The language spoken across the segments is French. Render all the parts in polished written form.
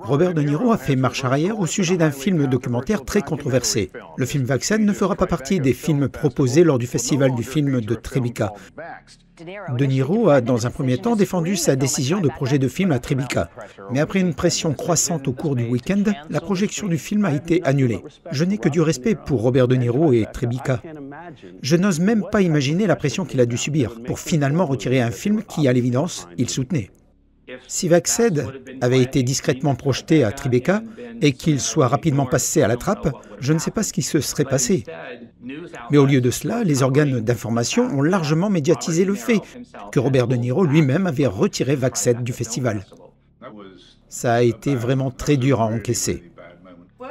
Robert De Niro a fait marche arrière au sujet d'un film documentaire très controversé. Le film Vaxxed ne fera pas partie des films proposés lors du festival du film de Tribeca. De Niro a, dans un premier temps, défendu sa décision de projet de film à Tribeca. Mais après une pression croissante au cours du week-end, la projection du film a été annulée. Je n'ai que du respect pour Robert De Niro et Tribeca. Je n'ose même pas imaginer la pression qu'il a dû subir pour finalement retirer un film qui, à l'évidence, il soutenait. Si Vaxxed avait été discrètement projeté à Tribeca et qu'il soit rapidement passé à la trappe, je ne sais pas ce qui se serait passé. Mais au lieu de cela, les organes d'information ont largement médiatisé le fait que Robert De Niro lui-même avait retiré Vaxxed du festival. Ça a été vraiment très dur à encaisser.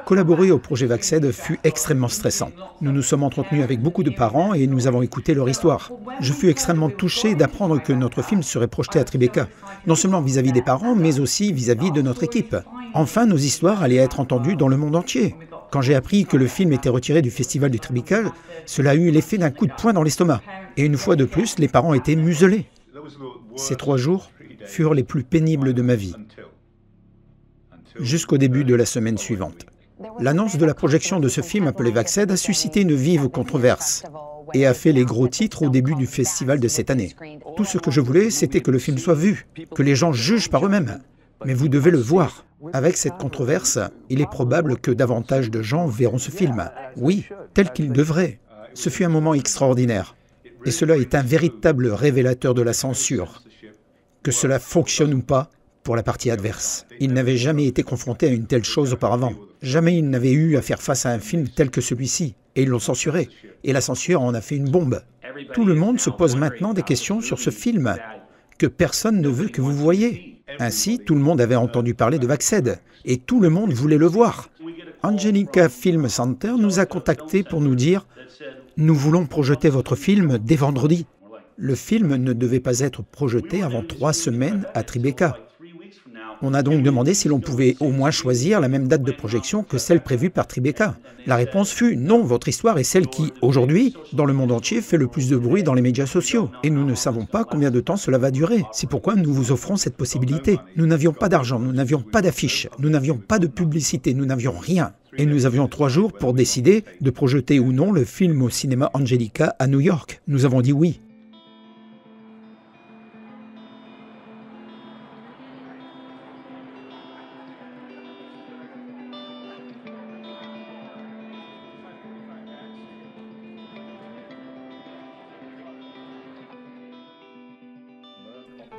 Collaborer au projet Vaxxed fut extrêmement stressant. Nous nous sommes entretenus avec beaucoup de parents et nous avons écouté leur histoire. Je fus extrêmement touché d'apprendre que notre film serait projeté à Tribeca, non seulement vis-à-vis des parents, mais aussi vis-à-vis de notre équipe. Enfin, nos histoires allaient être entendues dans le monde entier. Quand j'ai appris que le film était retiré du festival de Tribeca, cela a eu l'effet d'un coup de poing dans l'estomac. Et une fois de plus, les parents étaient muselés. Ces 3 jours furent les plus pénibles de ma vie, jusqu'au début de la semaine suivante. L'annonce de la projection de ce film appelé Vaxxed a suscité une vive controverse et a fait les gros titres au début du festival de cette année. Tout ce que je voulais, c'était que le film soit vu, que les gens jugent par eux-mêmes. Mais vous devez le voir. Avec cette controverse, il est probable que davantage de gens verront ce film. Oui, tel qu'il devrait. Ce fut un moment extraordinaire. Et cela est un véritable révélateur de la censure. Que cela fonctionne ou pas, pour la partie adverse. Il n'avait jamais été confronté à une telle chose auparavant. Jamais il n'avait eu à faire face à un film tel que celui-ci. Et ils l'ont censuré. Et la censure en a fait une bombe. Tout le monde se pose maintenant des questions sur ce film, que personne ne veut que vous voyiez. Ainsi, tout le monde avait entendu parler de Vaxxed, et tout le monde voulait le voir. Angelica Film Center nous a contactés pour nous dire « Nous voulons projeter votre film dès vendredi ». Le film ne devait pas être projeté avant 3 semaines à Tribeca. On a donc demandé si l'on pouvait au moins choisir la même date de projection que celle prévue par Tribeca. La réponse fut « Non, votre histoire est celle qui, aujourd'hui, dans le monde entier, fait le plus de bruit dans les médias sociaux. Et nous ne savons pas combien de temps cela va durer. C'est pourquoi nous vous offrons cette possibilité. Nous n'avions pas d'argent, nous n'avions pas d'affiches, nous n'avions pas de publicité, nous n'avions rien. Et nous avions 3 jours pour décider de projeter ou non le film au cinéma Angelica à New York. Nous avons dit oui. »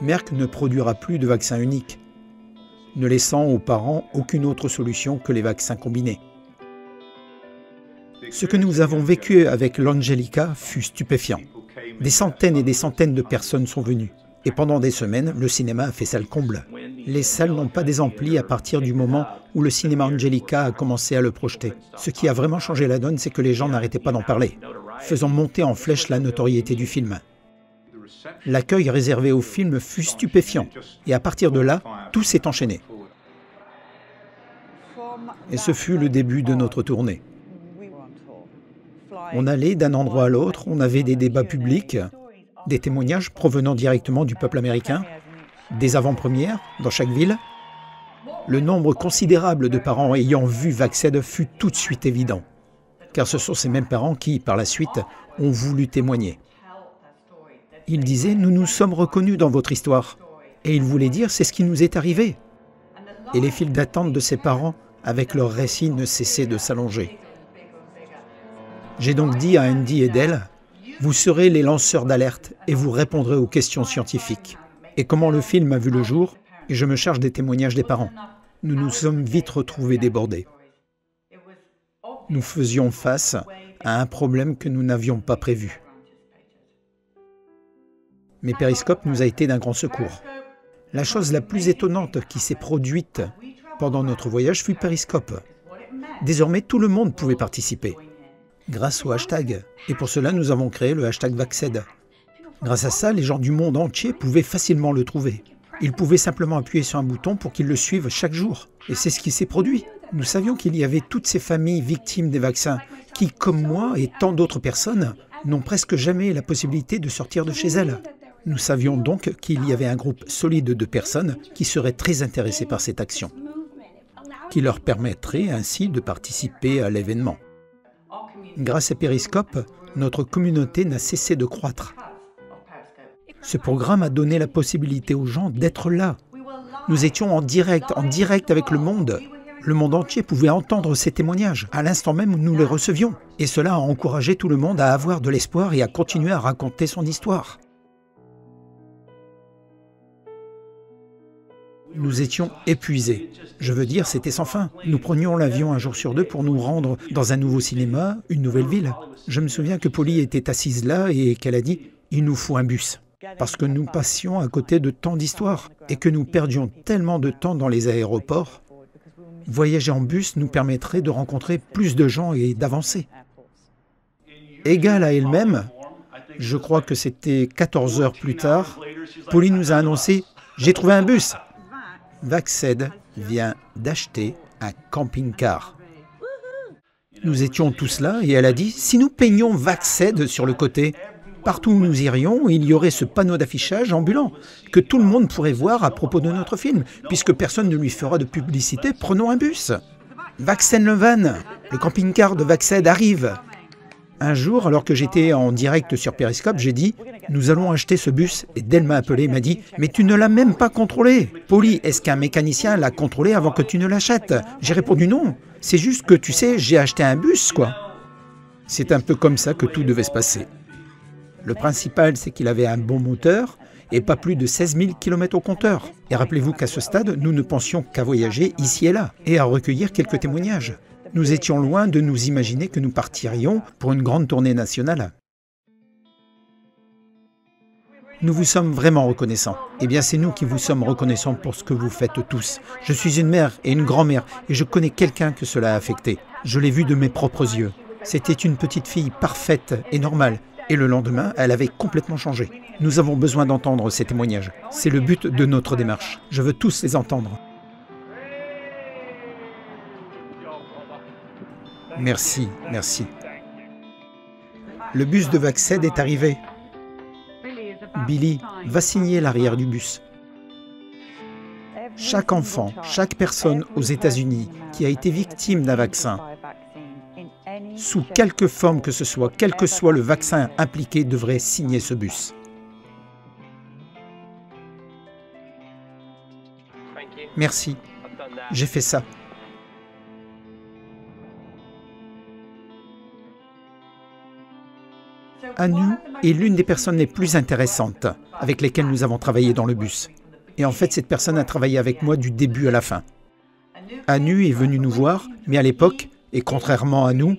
Merck ne produira plus de vaccin unique, ne laissant aux parents aucune autre solution que les vaccins combinés. Ce que nous avons vécu avec l'Angelica fut stupéfiant. Des centaines et des centaines de personnes sont venues. Et pendant des semaines, le cinéma a fait salle comble. Les salles n'ont pas désempli à partir du moment où le cinéma Angelica a commencé à le projeter. Ce qui a vraiment changé la donne, c'est que les gens n'arrêtaient pas d'en parler, faisant monter en flèche la notoriété du film. L'accueil réservé au film fut stupéfiant, et à partir de là, tout s'est enchaîné. Et ce fut le début de notre tournée. On allait d'un endroit à l'autre, on avait des débats publics, des témoignages provenant directement du peuple américain, des avant-premières dans chaque ville. Le nombre considérable de parents ayant vu Vaxxed fut tout de suite évident, car ce sont ces mêmes parents qui, par la suite, ont voulu témoigner. Ils disaient « Nous nous sommes reconnus dans votre histoire ». Et ils voulaient dire « C'est ce qui nous est arrivé ». Et les files d'attente de ces parents, avec leurs récits, ne cessaient de s'allonger. J'ai donc dit à Andy et Dell « Vous serez les lanceurs d'alerte et vous répondrez aux questions scientifiques. » Et comment le film a vu le jour, et je me charge des témoignages des parents. Nous nous sommes vite retrouvés débordés. Nous faisions face à un problème que nous n'avions pas prévu. Mais Periscope nous a été d'un grand secours. La chose la plus étonnante qui s'est produite pendant notre voyage fut Periscope. Désormais, tout le monde pouvait participer, grâce au hashtag. Et pour cela, nous avons créé le hashtag Vaxxed. Grâce à ça, les gens du monde entier pouvaient facilement le trouver. Ils pouvaient simplement appuyer sur un bouton pour qu'ils le suivent chaque jour. Et c'est ce qui s'est produit. Nous savions qu'il y avait toutes ces familles victimes des vaccins qui, comme moi et tant d'autres personnes, n'ont presque jamais la possibilité de sortir de chez elles. Nous savions donc qu'il y avait un groupe solide de personnes qui seraient très intéressées par cette action. qui leur permettrait ainsi de participer à l'événement. Grâce à Periscope, notre communauté n'a cessé de croître. Ce programme a donné la possibilité aux gens d'être là. Nous étions en direct avec le monde. Le monde entier pouvait entendre ces témoignages à l'instant même où nous les recevions. Et cela a encouragé tout le monde à avoir de l'espoir et à continuer à raconter son histoire. Nous étions épuisés. Je veux dire, c'était sans fin. Nous prenions l'avion un jour sur deux pour nous rendre dans un nouveau cinéma, une nouvelle ville. Je me souviens que Polly était assise là et qu'elle a dit « Il nous faut un bus ». Parce que nous passions à côté de tant d'histoires et que nous perdions tellement de temps dans les aéroports. Voyager en bus nous permettrait de rencontrer plus de gens et d'avancer. Égale à elle-même, je crois que c'était 14 heures plus tard, Polly nous a annoncé « J'ai trouvé un bus ». Vaxed vient d'acheter un camping-car. Nous étions tous là et elle a dit « Si nous peignions Vaxed sur le côté, partout où nous irions, il y aurait ce panneau d'affichage ambulant que tout le monde pourrait voir à propos de notre film, puisque personne ne lui fera de publicité, prenons un bus. Vaxed le van, le camping-car de Vaxed arrive. » Un jour, alors que j'étais en direct sur Periscope, j'ai dit « Nous allons acheter ce bus » et Del m'a appelé et m'a dit « Mais tu ne l'as même pas contrôlé. Polly, est-ce qu'un mécanicien l'a contrôlé avant que tu ne l'achètes ?» J'ai répondu « Non, c'est juste que tu sais, j'ai acheté un bus, quoi. » C'est un peu comme ça que tout devait se passer. Le principal, c'est qu'il avait un bon moteur et pas plus de 16 000 km au compteur. Et rappelez-vous qu'à ce stade, nous ne pensions qu'à voyager ici et là et à recueillir quelques témoignages. Nous étions loin de nous imaginer que nous partirions pour une grande tournée nationale. Nous vous sommes vraiment reconnaissants. Eh bien, c'est nous qui vous sommes reconnaissants pour ce que vous faites tous. Je suis une mère et une grand-mère et je connais quelqu'un que cela a affecté. Je l'ai vu de mes propres yeux. C'était une petite fille parfaite et normale. Et le lendemain, elle avait complètement changé. Nous avons besoin d'entendre ces témoignages. C'est le but de notre démarche. Je veux tous les entendre. Merci, merci. Le bus de Vaxed est arrivé. Billy va signer l'arrière du bus. Chaque enfant, chaque personne aux États-Unis qui a été victime d'un vaccin, sous quelque forme que ce soit, quel que soit le vaccin impliqué, devrait signer ce bus. Merci, j'ai fait ça. Anu est l'une des personnes les plus intéressantes avec lesquelles nous avons travaillé dans le bus. Et en fait, cette personne a travaillé avec moi du début à la fin. Anu est venu nous voir, mais à l'époque, et contrairement à nous,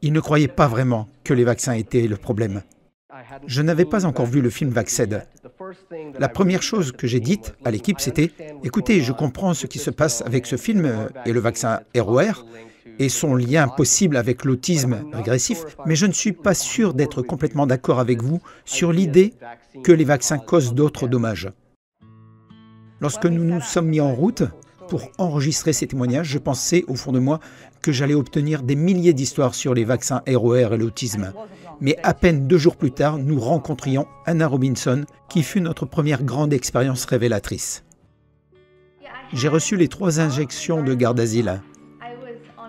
il ne croyait pas vraiment que les vaccins étaient le problème. Je n'avais pas encore vu le film Vaxed. La première chose que j'ai dite à l'équipe, c'était « Écoutez, je comprends ce qui se passe avec ce film et le vaccin ROR, et son lien possible avec l'autisme régressif, mais je ne suis pas sûr d'être complètement d'accord avec vous sur l'idée que les vaccins causent d'autres dommages. » Lorsque nous nous sommes mis en route pour enregistrer ces témoignages, je pensais au fond de moi que j'allais obtenir des milliers d'histoires sur les vaccins ROR et l'autisme. Mais à peine 2 jours plus tard, nous rencontrions Anna Robinson, qui fut notre première grande expérience révélatrice. J'ai reçu les 3 injections de Gardasil.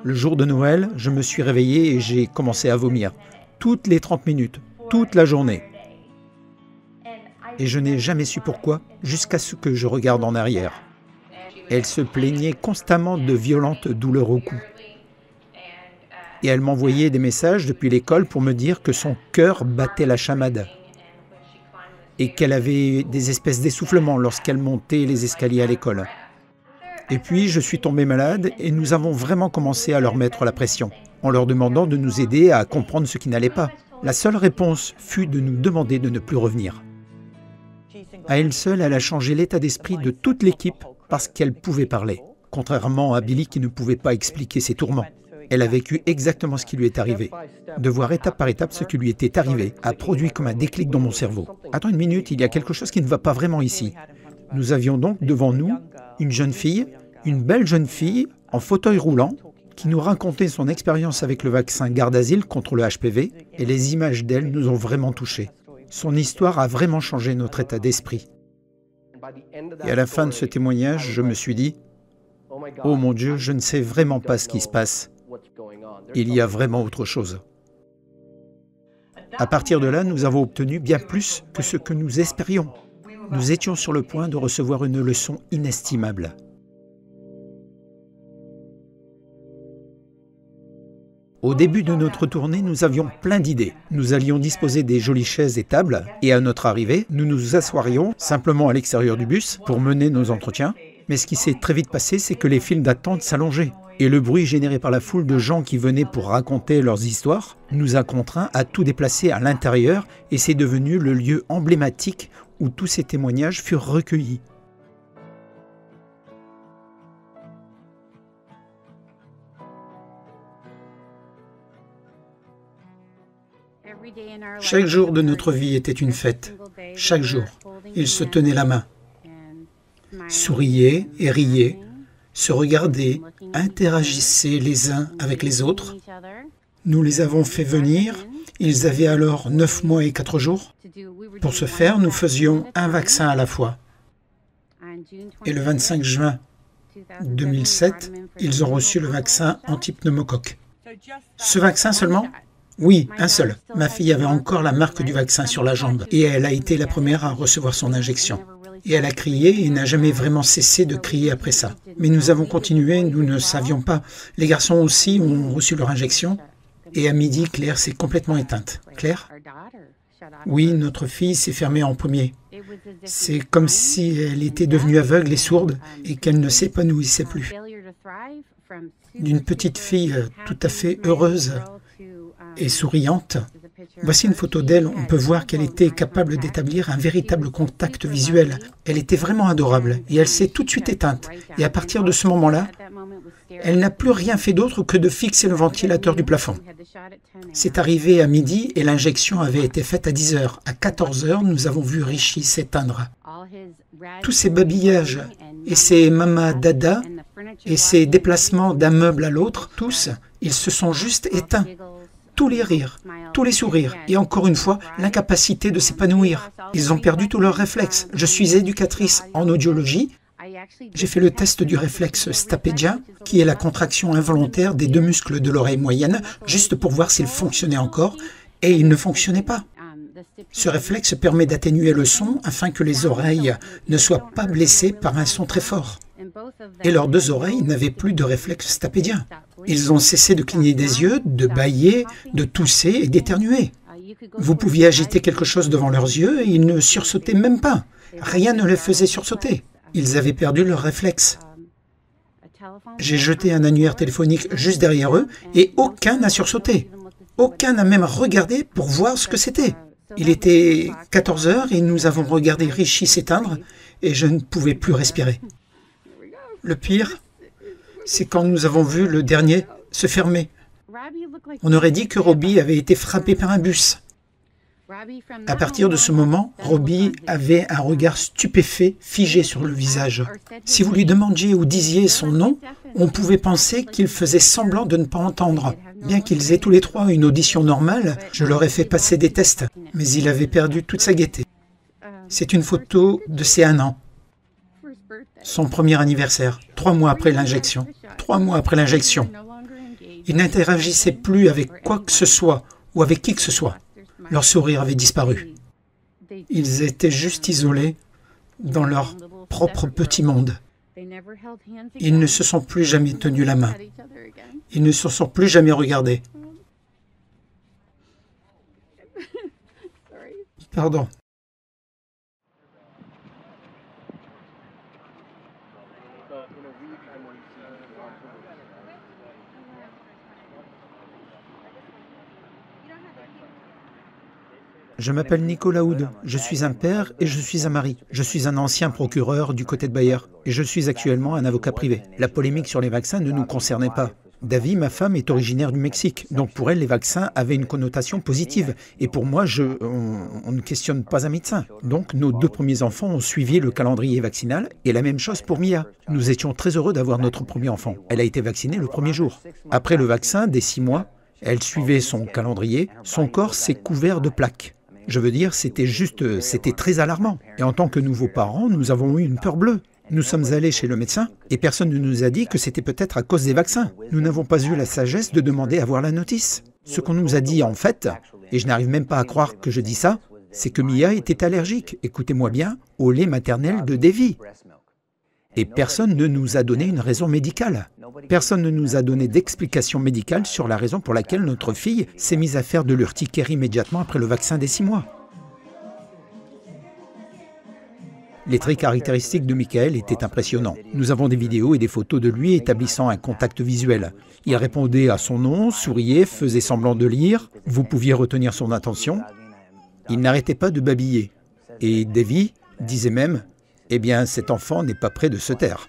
Le jour de Noël, je me suis réveillé et j'ai commencé à vomir. Toutes les 30 minutes, toute la journée. Et je n'ai jamais su pourquoi, jusqu'à ce que je regarde en arrière. Elle se plaignait constamment de violentes douleurs au cou. Et elle m'envoyait des messages depuis l'école pour me dire que son cœur battait la chamade. Et qu'elle avait des espèces d'essoufflements lorsqu'elle montait les escaliers à l'école. Et puis, je suis tombé malade et nous avons vraiment commencé à leur mettre la pression, en leur demandant de nous aider à comprendre ce qui n'allait pas. La seule réponse fut de nous demander de ne plus revenir. À elle seule, elle a changé l'état d'esprit de toute l'équipe parce qu'elle pouvait parler, contrairement à Billy qui ne pouvait pas expliquer ses tourments. Elle a vécu exactement ce qui lui est arrivé. De voir étape par étape ce qui lui était arrivé a produit comme un déclic dans mon cerveau. Attends une minute, il y a quelque chose qui ne va pas vraiment ici. Nous avions donc devant nous une jeune fille, une belle jeune fille en fauteuil roulant, qui nous racontait son expérience avec le vaccin Gardasil contre le HPV, et les images d'elle nous ont vraiment touchés. Son histoire a vraiment changé notre état d'esprit. Et à la fin de ce témoignage, je me suis dit, Oh mon Dieu, je ne sais vraiment pas ce qui se passe. Il y a vraiment autre chose. À partir de là, nous avons obtenu bien plus que ce que nous espérions. Nous étions sur le point de recevoir une leçon inestimable. Au début de notre tournée, nous avions plein d'idées. Nous allions disposer des jolies chaises et tables, et à notre arrivée, nous nous assoirions simplement à l'extérieur du bus pour mener nos entretiens. Mais ce qui s'est très vite passé, c'est que les files d'attente s'allongeaient. Et le bruit généré par la foule de gens qui venaient pour raconter leurs histoires nous a contraints à tout déplacer à l'intérieur, et c'est devenu le lieu emblématique où tous ces témoignages furent recueillis. Chaque jour de notre vie était une fête. Chaque jour, ils se tenaient la main, souriaient et riaient, se regardaient, interagissaient les uns avec les autres. Nous les avons fait venir. Ils avaient alors 9 mois et 4 jours. Pour ce faire, nous faisions un vaccin à la fois. Et le 25 juin 2007, ils ont reçu le vaccin anti-pneumocoque. Ce vaccin seulement ? Oui, un seul. Ma fille avait encore la marque du vaccin sur la jambe et elle a été la première à recevoir son injection. Et elle a crié et n'a jamais vraiment cessé de crier après ça. Mais nous avons continué, nous ne savions pas. Les garçons aussi ont reçu leur injection. Et à midi, Claire s'est complètement éteinte. Claire ? Oui, notre fille s'est fermée en premier. C'est comme si elle était devenue aveugle et sourde et qu'elle ne s'épanouissait plus. D'une petite fille tout à fait heureuse et souriante. Voici une photo d'elle, on peut voir qu'elle était capable d'établir un véritable contact visuel. Elle était vraiment adorable et elle s'est tout de suite éteinte. Et à partir de ce moment-là, elle n'a plus rien fait d'autre que de fixer le ventilateur du plafond. C'est arrivé à midi et l'injection avait été faite à 10 h. À 14 h, nous avons vu Richie s'éteindre. Tous ces babillages et ces mama dada et ces déplacements d'un meuble à l'autre, tous, ils se sont juste éteints. Tous les rires, tous les sourires, et encore une fois, l'incapacité de s'épanouir. Ils ont perdu tous leurs réflexes. Je suis éducatrice en audiologie. J'ai fait le test du réflexe stapédien, qui est la contraction involontaire des 2 muscles de l'oreille moyenne, juste pour voir s'il fonctionnait encore, et il ne fonctionnait pas. Ce réflexe permet d'atténuer le son afin que les oreilles ne soient pas blessées par un son très fort. Et leurs 2 oreilles n'avaient plus de réflexe stapédien. Ils ont cessé de cligner des yeux, de bâiller, de tousser et d'éternuer. Vous pouviez agiter quelque chose devant leurs yeux et ils ne sursautaient même pas. Rien ne les faisait sursauter. Ils avaient perdu leur réflexe. J'ai jeté un annuaire téléphonique juste derrière eux et aucun n'a sursauté. Aucun n'a même regardé pour voir ce que c'était. Il était 14 h et nous avons regardé Richie s'éteindre et je ne pouvais plus respirer. Le pire, c'est quand nous avons vu le dernier se fermer. On aurait dit que Robbie avait été frappé par un bus. À partir de ce moment, Robbie avait un regard stupéfait, figé sur le visage. Si vous lui demandiez ou disiez son nom, on pouvait penser qu'il faisait semblant de ne pas entendre. Bien qu'ils aient tous les 3 une audition normale, je leur ai fait passer des tests, mais il avait perdu toute sa gaieté. C'est une photo de ses 1 an. Son premier anniversaire, 3 mois après l'injection. 3 mois après l'injection. Il n'interagissait plus avec quoi que ce soit ou avec qui que ce soit. Leur sourire avait disparu. Ils étaient juste isolés dans leur propre petit monde. Ils ne se sont plus jamais tenus la main. Ils ne se sont plus jamais regardés. Pardon. Je m'appelle Nicolas Houd, je suis un père et je suis un mari. Je suis un ancien procureur du côté de Bayer et je suis actuellement un avocat privé. La polémique sur les vaccins ne nous concernait pas. Davy, ma femme, est originaire du Mexique, donc pour elle, les vaccins avaient une connotation positive. Et pour moi, on ne questionne pas un médecin. Donc nos 2 premiers enfants ont suivi le calendrier vaccinal et la même chose pour Mia. Nous étions très heureux d'avoir notre premier enfant. Elle a été vaccinée le premier jour. Après le vaccin, dès 6 mois, elle suivait son calendrier, son corps s'est couvert de plaques. Je veux dire, c'était très alarmant. Et en tant que nouveaux parents, nous avons eu une peur bleue. Nous sommes allés chez le médecin et personne ne nous a dit que c'était peut-être à cause des vaccins. Nous n'avons pas eu la sagesse de demander à voir la notice. Ce qu'on nous a dit en fait, et je n'arrive même pas à croire que je dis ça, c'est que Mia était allergique, écoutez-moi bien, au lait maternel de Davy. Et personne ne nous a donné une raison médicale. Personne ne nous a donné d'explication médicale sur la raison pour laquelle notre fille s'est mise à faire de l'urticaire immédiatement après le vaccin des 6 mois. Les traits caractéristiques de Michael étaient impressionnants. Nous avons des vidéos et des photos de lui établissant un contact visuel. Il répondait à son nom, souriait, faisait semblant de lire. Vous pouviez retenir son attention. Il n'arrêtait pas de babiller. Et Davy disait même « Eh bien, cet enfant n'est pas près de se taire ».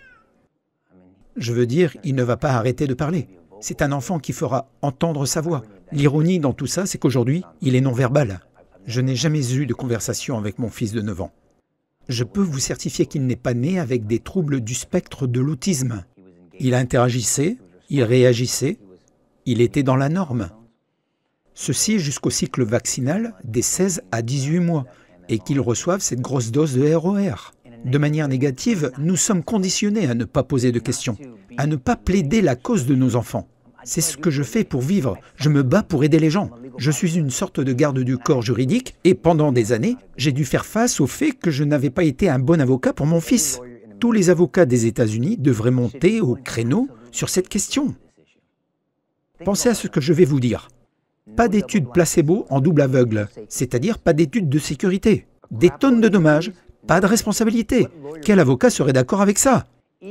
Je veux dire, il ne va pas arrêter de parler. C'est un enfant qui fera entendre sa voix. L'ironie dans tout ça, c'est qu'aujourd'hui, il est non-verbal. Je n'ai jamais eu de conversation avec mon fils de 9 ans. Je peux vous certifier qu'il n'est pas né avec des troubles du spectre de l'autisme. Il interagissait, il réagissait, il était dans la norme. Ceci jusqu'au cycle vaccinal des 16 à 18 mois et qu'il reçoive cette grosse dose de ROR. De manière négative, nous sommes conditionnés à ne pas poser de questions, à ne pas plaider la cause de nos enfants. C'est ce que je fais pour vivre. Je me bats pour aider les gens. Je suis une sorte de garde du corps juridique et pendant des années, j'ai dû faire face au fait que je n'avais pas été un bon avocat pour mon fils. Tous les avocats des États-Unis devraient monter au créneau sur cette question. Pensez à ce que je vais vous dire. Pas d'études placebo en double aveugle, c'est-à-dire pas d'études de sécurité. Des tonnes de dommages, pas de responsabilité. Quel avocat serait d'accord avec ça ?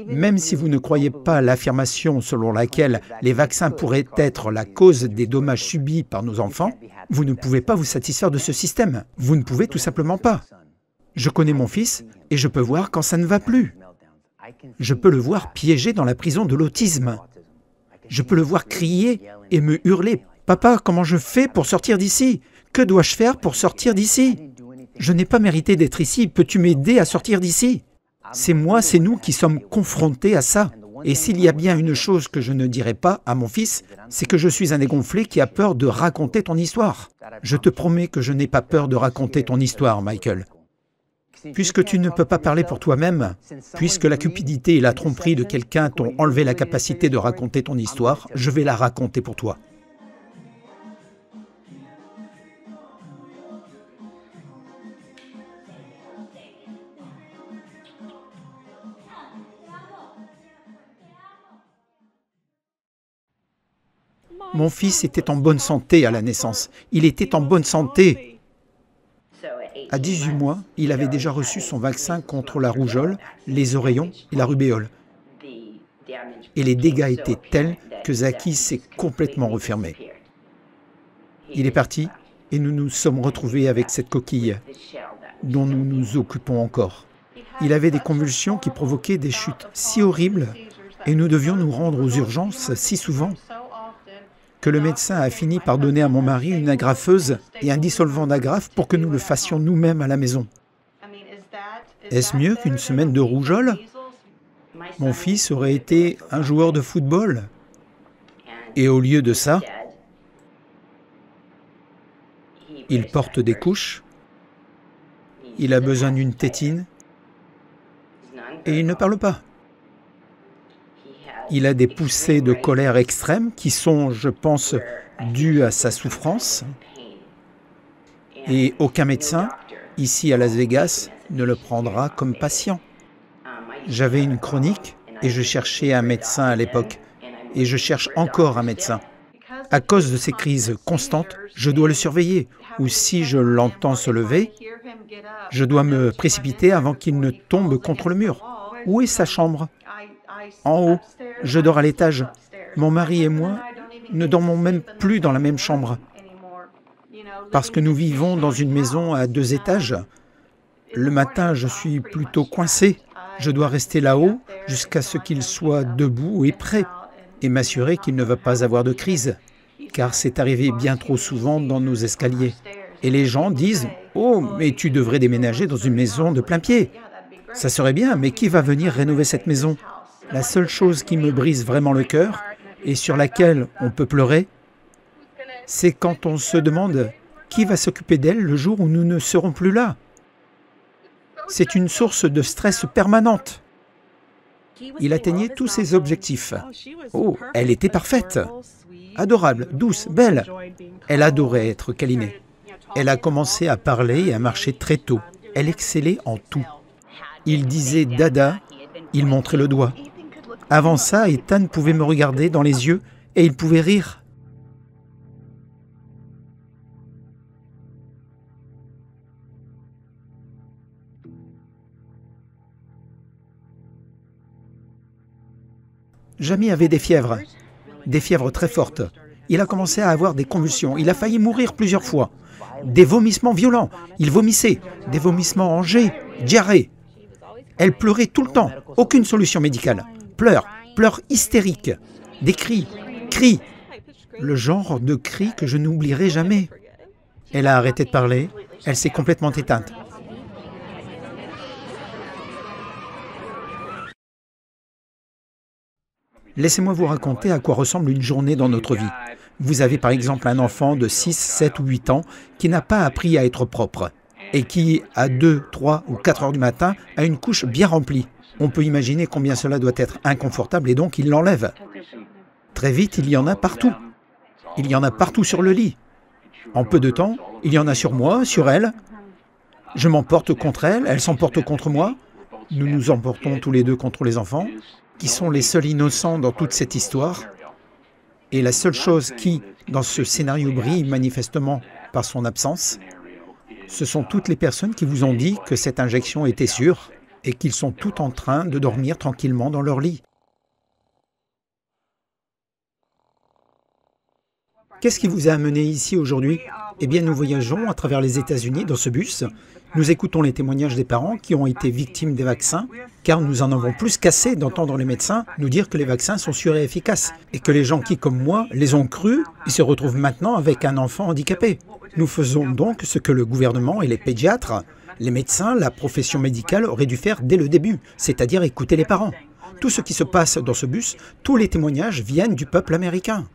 Même si vous ne croyez pas à l'affirmation selon laquelle les vaccins pourraient être la cause des dommages subis par nos enfants, vous ne pouvez pas vous satisfaire de ce système. Vous ne pouvez tout simplement pas. Je connais mon fils et je peux voir quand ça ne va plus. Je peux le voir piégé dans la prison de l'autisme. Je peux le voir crier et me hurler « Papa, comment je fais pour sortir d'ici? Que dois-je faire pour sortir d'ici? Je n'ai pas mérité d'être ici, peux-tu m'aider à sortir d'ici ?» C'est moi, c'est nous qui sommes confrontés à ça. Et s'il y a bien une chose que je ne dirai pas à mon fils, c'est que je suis un dégonflé qui a peur de raconter ton histoire. Je te promets que je n'ai pas peur de raconter ton histoire, Michael. Puisque tu ne peux pas parler pour toi-même, puisque la cupidité et la tromperie de quelqu'un t'ont enlevé la capacité de raconter ton histoire, je vais la raconter pour toi. Mon fils était en bonne santé à la naissance. Il était en bonne santé. À 18 mois, il avait déjà reçu son vaccin contre la rougeole, les oreillons et la rubéole. Et les dégâts étaient tels que Zaki s'est complètement refermé. Il est parti et nous nous sommes retrouvés avec cette coquille dont nous nous occupons encore. Il avait des convulsions qui provoquaient des chutes si horribles et nous devions nous rendre aux urgences si souvent que le médecin a fini par donner à mon mari une agrafeuse et un dissolvant d'agrafe pour que nous le fassions nous-mêmes à la maison. Est-ce mieux qu'une semaine de rougeole? Mon fils aurait été un joueur de football. Et au lieu de ça, il porte des couches, il a besoin d'une tétine et il ne parle pas. Il a des poussées de colère extrêmes qui sont, je pense, dues à sa souffrance. Et aucun médecin, ici à Las Vegas, ne le prendra comme patient. J'avais une chronique et je cherchais un médecin à l'époque. Et je cherche encore un médecin. À cause de ces crises constantes, je dois le surveiller. Ou si je l'entends se lever, je dois me précipiter avant qu'il ne tombe contre le mur. Où est sa chambre? En haut. Je dors à l'étage. Mon mari et moi ne dormons même plus dans la même chambre. Parce que nous vivons dans une maison à 2 étages. Le matin, je suis plutôt coincé. Je dois rester là-haut jusqu'à ce qu'il soit debout et prêt et m'assurer qu'il ne va pas avoir de crise. Car c'est arrivé bien trop souvent dans nos escaliers. Et les gens disent « Oh, mais tu devrais déménager dans une maison de plein pied. » Ça serait bien, mais qui va venir rénover cette maison? La seule chose qui me brise vraiment le cœur, et sur laquelle on peut pleurer, c'est quand on se demande qui va s'occuper d'elle le jour où nous ne serons plus là. C'est une source de stress permanente. Il atteignait tous ses objectifs. Oh, elle était parfaite, adorable, douce, belle. Elle adorait être câlinée. Elle a commencé à parler et à marcher très tôt. Elle excellait en tout. Il disait « dada », il montrait le doigt. Avant ça, Ethan pouvait me regarder dans les yeux et il pouvait rire. Jamie avait des fièvres très fortes. Il a commencé à avoir des convulsions. Il a failli mourir plusieurs fois. Des vomissements violents. Il vomissait. Des vomissements en jet, diarrhée. Elle pleurait tout le temps. Aucune solution médicale. Pleurs hystériques. Des cris. Le genre de cris que je n'oublierai jamais. Elle a arrêté de parler. Elle s'est complètement éteinte. Laissez-moi vous raconter à quoi ressemble une journée dans notre vie. Vous avez par exemple un enfant de 6, 7 ou 8 ans qui n'a pas appris à être propre et qui, à 2, 3 ou 4 heures du matin, a une couche bien remplie. On peut imaginer combien cela doit être inconfortable et donc il l'enlève. Très vite, il y en a partout. Il y en a partout sur le lit. En peu de temps, il y en a sur moi, sur elle. Je m'emporte contre elle, elle s'emporte contre moi. Nous nous emportons tous les deux contre les enfants, qui sont les seuls innocents dans toute cette histoire. Et la seule chose qui, dans ce scénario, brille manifestement par son absence, ce sont toutes les personnes qui vous ont dit que cette injection était sûre et qu'ils sont tous en train de dormir tranquillement dans leur lit. Qu'est-ce qui vous a amené ici aujourd'hui? Eh bien, nous voyageons à travers les États-Unis dans ce bus. Nous écoutons les témoignages des parents qui ont été victimes des vaccins, car nous en avons plus qu'assez d'entendre les médecins nous dire que les vaccins sont sûrs et efficaces, et que les gens qui, comme moi, les ont crus, ils se retrouvent maintenant avec un enfant handicapé. Nous faisons donc ce que le gouvernement et les pédiatres, les médecins, la profession médicale auraient dû faire dès le début, c'est-à-dire écouter les parents. Tout ce qui se passe dans ce bus, tous les témoignages viennent du peuple américain.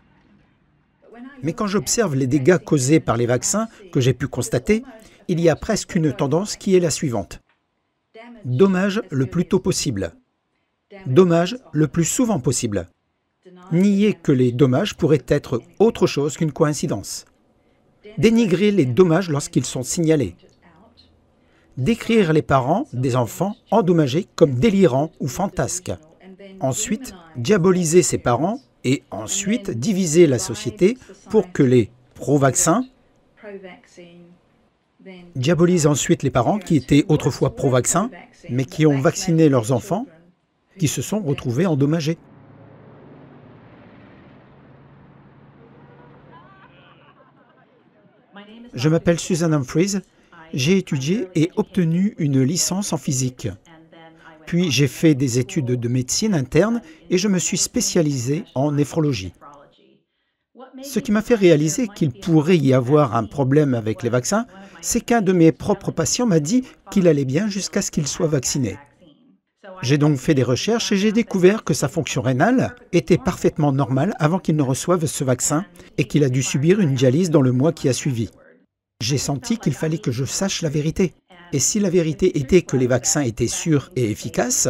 Mais quand j'observe les dégâts causés par les vaccins que j'ai pu constater, il y a presque une tendance qui est la suivante. Dommage le plus tôt possible. Dommage le plus souvent possible. Nier que les dommages pourraient être autre chose qu'une coïncidence. Dénigrer les dommages lorsqu'ils sont signalés. Décrire les parents des enfants endommagés comme délirants ou fantasques. Ensuite, diaboliser ces parents et ensuite diviser la société pour que les pro-vaccins diabolisent ensuite les parents qui étaient autrefois pro-vaccins, mais qui ont vacciné leurs enfants, qui se sont retrouvés endommagés. Je m'appelle Susan Humphries, j'ai étudié et obtenu une licence en physique. Puis j'ai fait des études de médecine interne et je me suis spécialisé en néphrologie. Ce qui m'a fait réaliser qu'il pourrait y avoir un problème avec les vaccins, c'est qu'un de mes propres patients m'a dit qu'il allait bien jusqu'à ce qu'il soit vacciné. J'ai donc fait des recherches et j'ai découvert que sa fonction rénale était parfaitement normale avant qu'il ne reçoive ce vaccin et qu'il a dû subir une dialyse dans le mois qui a suivi. J'ai senti qu'il fallait que je sache la vérité. Et si la vérité était que les vaccins étaient sûrs et efficaces,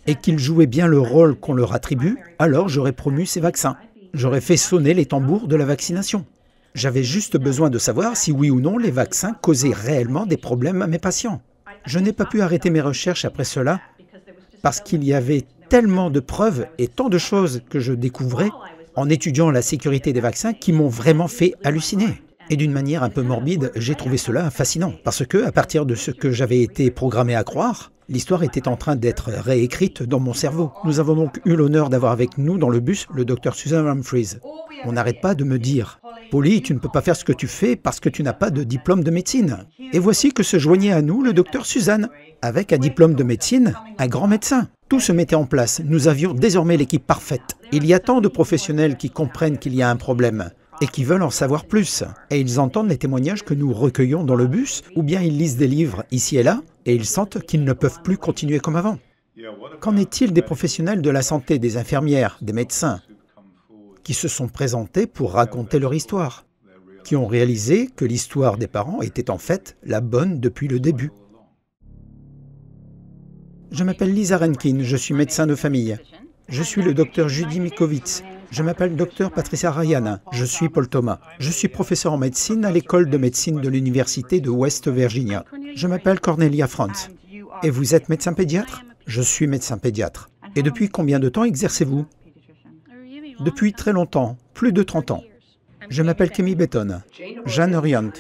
et qu'ils jouaient bien le rôle qu'on leur attribue, alors j'aurais promu ces vaccins. J'aurais fait sonner les tambours de la vaccination. J'avais juste besoin de savoir si oui ou non les vaccins causaient réellement des problèmes à mes patients. Je n'ai pas pu arrêter mes recherches après cela, parce qu'il y avait tellement de preuves et tant de choses que je découvrais en étudiant la sécurité des vaccins qui m'ont vraiment fait halluciner. Et d'une manière un peu morbide, j'ai trouvé cela fascinant, parce que, à partir de ce que j'avais été programmé à croire, l'histoire était en train d'être réécrite dans mon cerveau. Nous avons donc eu l'honneur d'avoir avec nous dans le bus le Dr Susan Humphries. On n'arrête pas de me dire « Polly, tu ne peux pas faire ce que tu fais parce que tu n'as pas de diplôme de médecine. » Et voici que se joignait à nous le Dr Susan, avec un diplôme de médecine, un grand médecin. Tout se mettait en place, nous avions désormais l'équipe parfaite. Il y a tant de professionnels qui comprennent qu'il y a un problème et qui veulent en savoir plus. Et ils entendent les témoignages que nous recueillons dans le bus, ou bien ils lisent des livres ici et là, et ils sentent qu'ils ne peuvent plus continuer comme avant. Qu'en est-il des professionnels de la santé, des infirmières, des médecins, qui se sont présentés pour raconter leur histoire, qui ont réalisé que l'histoire des parents était en fait la bonne depuis le début? Je m'appelle Lisa Rankin, je suis médecin de famille. Je suis le docteur Judy Mikovits. Je m'appelle docteur Patricia Ryan. Je suis Paul Thomas. Je suis professeur en médecine à l'école de médecine de l'Université de West Virginia. Je m'appelle Cornelia Frantz. Et vous êtes médecin pédiatre? Je suis médecin pédiatre. Et depuis combien de temps exercez-vous? Depuis très longtemps, plus de 30 ans. Je m'appelle Kemi Betton. Jeanne Orient.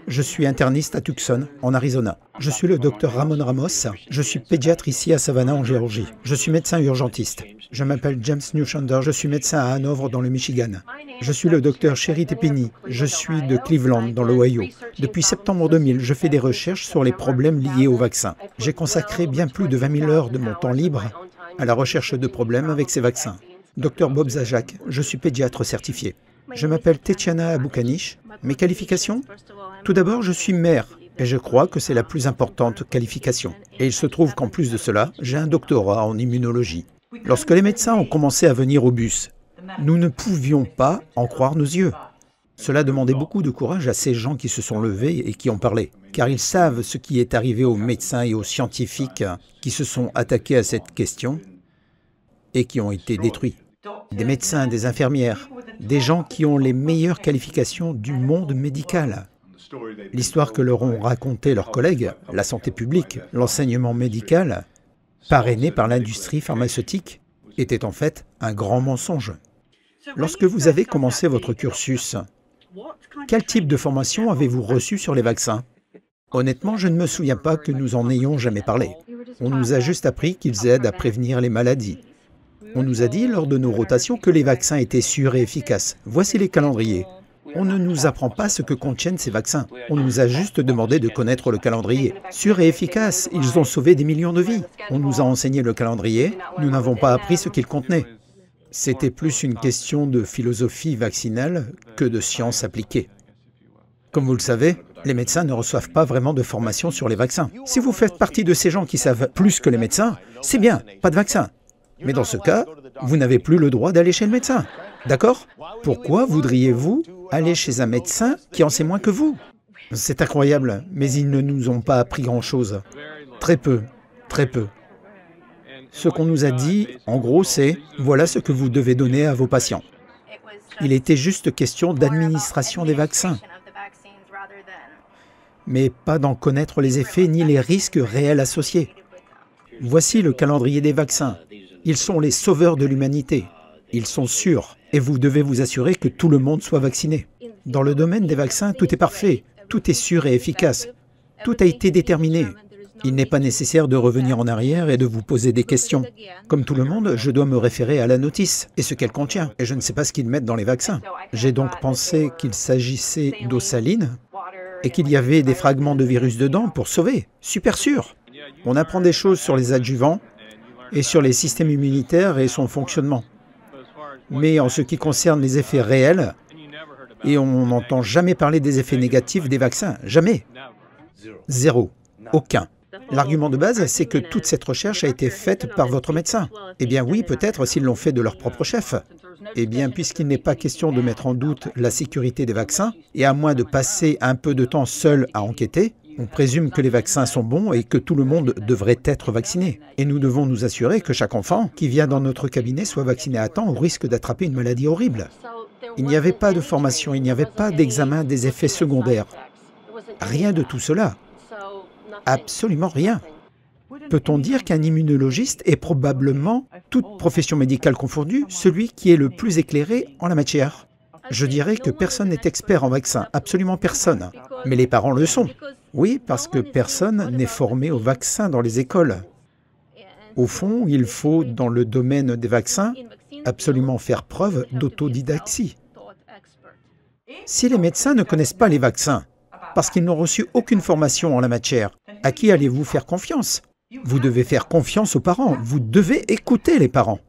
Je suis interniste à Tucson, en Arizona. Je suis le docteur Ramon Ramos. Je suis pédiatre ici à Savannah, en Géorgie. Je suis médecin urgentiste. Je m'appelle James Newshander. Je suis médecin à Hanovre, dans le Michigan. Je suis le docteur Sherry Tepini. Je suis de Cleveland, dans l'Ohio. Depuis septembre 2000, je fais des recherches sur les problèmes liés au vaccin. J'ai consacré bien plus de 20 000 heures de mon temps libre à la recherche de problèmes avec ces vaccins. Docteur Bob Zajac, je suis pédiatre certifié. Je m'appelle Tetiana Aboukanish. Mes qualifications? Tout d'abord, je suis mère, et je crois que c'est la plus importante qualification. Et il se trouve qu'en plus de cela, j'ai un doctorat en immunologie. Lorsque les médecins ont commencé à venir au bus, nous ne pouvions pas en croire nos yeux. Cela demandait beaucoup de courage à ces gens qui se sont levés et qui ont parlé, car ils savent ce qui est arrivé aux médecins et aux scientifiques qui se sont attaqués à cette question et qui ont été détruits. Des médecins, des infirmières, des gens qui ont les meilleures qualifications du monde médical. L'histoire que leur ont racontée leurs collègues, la santé publique, l'enseignement médical, parrainé par l'industrie pharmaceutique, était en fait un grand mensonge. Lorsque vous avez commencé votre cursus, quel type de formation avez-vous reçu sur les vaccins? Honnêtement, je ne me souviens pas que nous en ayons jamais parlé. On nous a juste appris qu'ils aident à prévenir les maladies. On nous a dit lors de nos rotations que les vaccins étaient sûrs et efficaces. Voici les calendriers. On ne nous apprend pas ce que contiennent ces vaccins. On nous a juste demandé de connaître le calendrier. Sûr et efficace, ils ont sauvé des millions de vies. On nous a enseigné le calendrier, nous n'avons pas appris ce qu'il contenait. C'était plus une question de philosophie vaccinale que de science appliquée. Comme vous le savez, les médecins ne reçoivent pas vraiment de formation sur les vaccins. Si vous faites partie de ces gens qui savent plus que les médecins, c'est bien, pas de vaccin. Mais dans ce cas, vous n'avez plus le droit d'aller chez le médecin. D'accord? Pourquoi voudriez-vous aller chez un médecin qui en sait moins que vous? C'est incroyable, mais ils ne nous ont pas appris grand-chose. Très peu, très peu. Ce qu'on nous a dit, en gros, c'est « voilà ce que vous devez donner à vos patients ». Il était juste question d'administration des vaccins, mais pas d'en connaître les effets ni les risques réels associés. Voici le calendrier des vaccins. Ils sont les sauveurs de l'humanité. Ils sont sûrs et vous devez vous assurer que tout le monde soit vacciné. Dans le domaine des vaccins, tout est parfait, tout est sûr et efficace. Tout a été déterminé. Il n'est pas nécessaire de revenir en arrière et de vous poser des questions. Comme tout le monde, je dois me référer à la notice et ce qu'elle contient. Et je ne sais pas ce qu'ils mettent dans les vaccins. J'ai donc pensé qu'il s'agissait d'eau saline et qu'il y avait des fragments de virus dedans pour sauver. Super sûr. On apprend des choses sur les adjuvants et sur les systèmes immunitaires et son fonctionnement. Mais en ce qui concerne les effets réels, et on n'entend jamais parler des effets négatifs des vaccins, jamais. Zéro. Aucun. L'argument de base, c'est que toute cette recherche a été faite par votre médecin. Eh bien oui, peut-être s'ils l'ont fait de leur propre chef. Eh bien, puisqu'il n'est pas question de mettre en doute la sécurité des vaccins, et à moins de passer un peu de temps seul à enquêter, on présume que les vaccins sont bons et que tout le monde devrait être vacciné. Et nous devons nous assurer que chaque enfant qui vient dans notre cabinet soit vacciné à temps au risque d'attraper une maladie horrible. Il n'y avait pas de formation, il n'y avait pas d'examen des effets secondaires. Rien de tout cela. Absolument rien. Peut-on dire qu'un immunologiste est probablement, toute profession médicale confondue, celui qui est le plus éclairé en la matière? Je dirais que personne n'est expert en vaccin, absolument personne. Mais les parents le sont. Oui, parce que personne n'est formé au vaccin dans les écoles. Au fond, il faut, dans le domaine des vaccins, absolument faire preuve d'autodidaxie. Si les médecins ne connaissent pas les vaccins, parce qu'ils n'ont reçu aucune formation en la matière, à qui allez-vous faire confiance? Vous devez faire confiance aux parents, vous devez écouter les parents.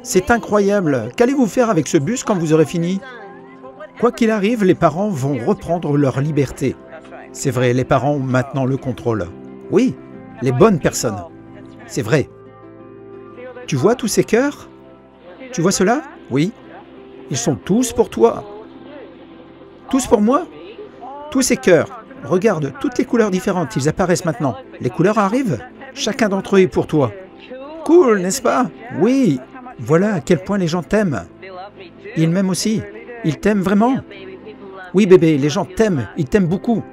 C'est incroyable. Qu'allez-vous faire avec ce bus quand vous aurez fini? Quoi qu'il arrive, les parents vont reprendre leur liberté. C'est vrai, les parents ont maintenant le contrôle. Oui, les bonnes personnes. C'est vrai. Tu vois tous ces cœurs? Tu vois cela? Oui. Ils sont tous pour toi. Tous pour moi? Tous ces cœurs. Regarde, toutes les couleurs différentes, ils apparaissent maintenant. Les couleurs arrivent. Chacun d'entre eux est pour toi. Cool, n'est-ce pas? Oui. Voilà à quel point les gens t'aiment. Ils m'aiment aussi. Ils t'aiment vraiment? Oui, bébé, les gens t'aiment. Ils t'aiment beaucoup.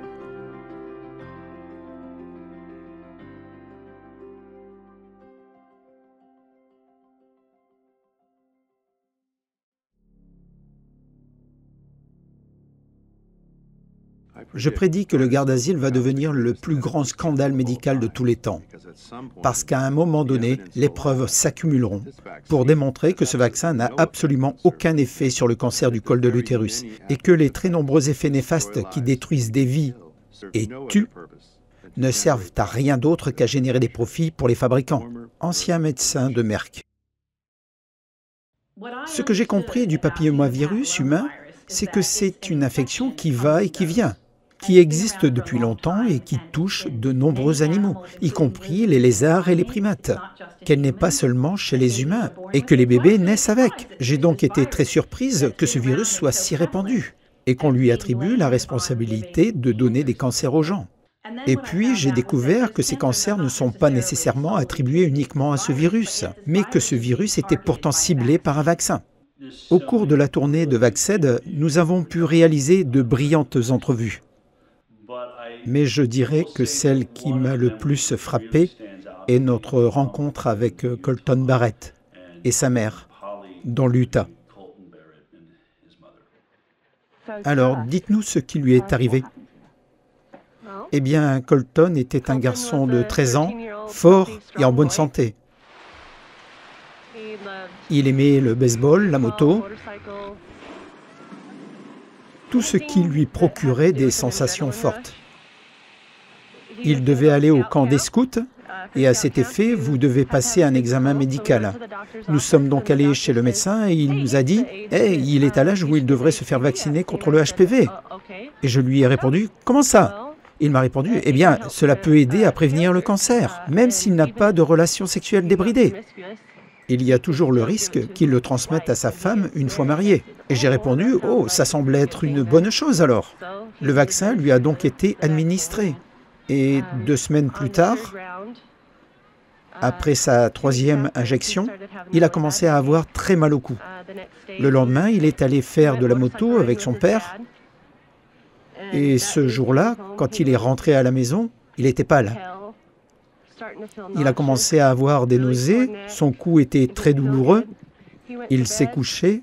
Je prédis que le garde d'asile va devenir le plus grand scandale médical de tous les temps, parce qu'à un moment donné, les preuves s'accumuleront pour démontrer que ce vaccin n'a absolument aucun effet sur le cancer du col de l'utérus et que les très nombreux effets néfastes qui détruisent des vies et tuent ne servent à rien d'autre qu'à générer des profits pour les fabricants. Ancien médecin de Merck. Ce que j'ai compris du papillomavirus humain, c'est que c'est une infection qui va et qui vient, qui existe depuis longtemps et qui touche de nombreux animaux, y compris les lézards et les primates, qu'elle n'est pas seulement chez les humains et que les bébés naissent avec. J'ai donc été très surprise que ce virus soit si répandu et qu'on lui attribue la responsabilité de donner des cancers aux gens. Et puis, j'ai découvert que ces cancers ne sont pas nécessairement attribués uniquement à ce virus, mais que ce virus était pourtant ciblé par un vaccin. Au cours de la tournée de Vaxed, nous avons pu réaliser de brillantes entrevues. Mais je dirais que celle qui m'a le plus frappé est notre rencontre avec Colton Barrett et sa mère, dans l'Utah. Alors, dites-nous ce qui lui est arrivé. Eh bien, Colton était un garçon de 13 ans, fort et en bonne santé. Il aimait le baseball, la moto, tout ce qui lui procurait des sensations fortes. Il devait aller au camp des scouts et à cet effet, vous devez passer un examen médical. Nous sommes donc allés chez le médecin et il nous a dit « Hey, il est à l'âge où il devrait se faire vacciner contre le HPV. » Et je lui ai répondu « Comment ça ?» Il m'a répondu « Eh bien, cela peut aider à prévenir le cancer, même s'il n'a pas de relations sexuelles débridées. Il y a toujours le risque qu'il le transmette à sa femme une fois marié. » Et j'ai répondu « Oh, ça semble être une bonne chose alors. » Le vaccin lui a donc été administré. Et 2 semaines plus tard, après sa 3e injection, il a commencé à avoir très mal au cou. Le lendemain, il est allé faire de la moto avec son père. Et ce jour-là, quand il est rentré à la maison, il était pâle. Il a commencé à avoir des nausées, son cou était très douloureux, il s'est couché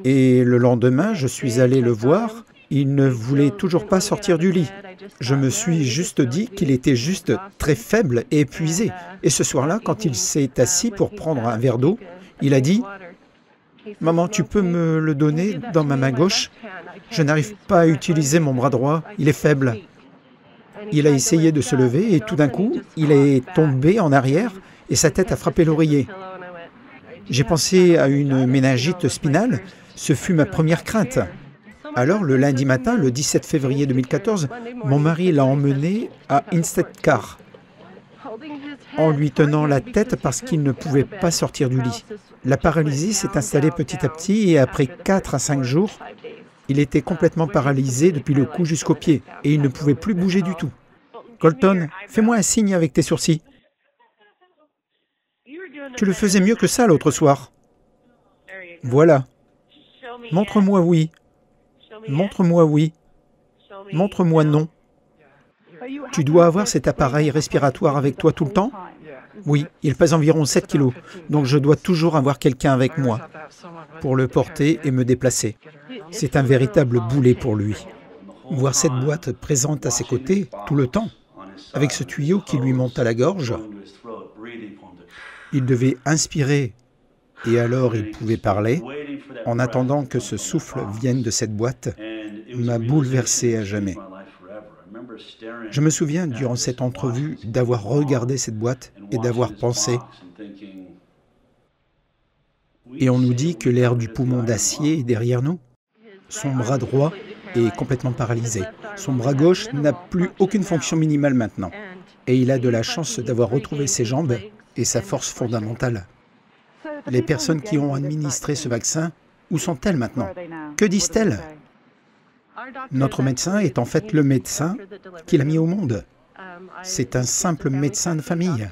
et le lendemain, je suis allé le voir, il ne voulait toujours pas sortir du lit. Je me suis juste dit qu'il était juste très faible et épuisé. Et ce soir-là, quand il s'est assis pour prendre un verre d'eau, il a dit « Maman, tu peux me le donner dans ma main gauche? Je n'arrive pas à utiliser mon bras droit, il est faible. » Il a essayé de se lever et tout d'un coup, il est tombé en arrière et sa tête a frappé l'oreiller. J'ai pensé à une méningite spinale, ce fut ma première crainte. Alors, le lundi matin, le 17 février 2014, mon mari l'a emmené à Instead-Car en lui tenant la tête parce qu'il ne pouvait pas sortir du lit. La paralysie s'est installée petit à petit et après 4 à 5 jours, il était complètement paralysé depuis le cou jusqu'aux pieds et il ne pouvait plus bouger du tout. Colton, fais-moi un signe avec tes sourcils. Tu le faisais mieux que ça l'autre soir. Voilà. Montre-moi oui. Montre-moi oui. Montre-moi non. Tu dois avoir cet appareil respiratoire avec toi tout le temps? Oui, il pèse environ 7 kilos, donc je dois toujours avoir quelqu'un avec moi pour le porter et me déplacer. C'est un véritable boulet pour lui. Voir cette boîte présente à ses côtés tout le temps, avec ce tuyau qui lui monte à la gorge, il devait inspirer et alors il pouvait parler. En attendant que ce souffle vienne de cette boîte, m'a bouleversé à jamais. Je me souviens, durant cette entrevue, d'avoir regardé cette boîte et d'avoir pensé et on nous dit que l'air du poumon d'acier est derrière nous. Son bras droit est complètement paralysé. Son bras gauche n'a plus aucune fonction minimale maintenant. Et il a de la chance d'avoir retrouvé ses jambes et sa force fondamentale. Les personnes qui ont administré ce vaccin, où sont-elles maintenant? Que disent-elles? Notre médecin est en fait le médecin qui l'a mis au monde. C'est un simple médecin de famille.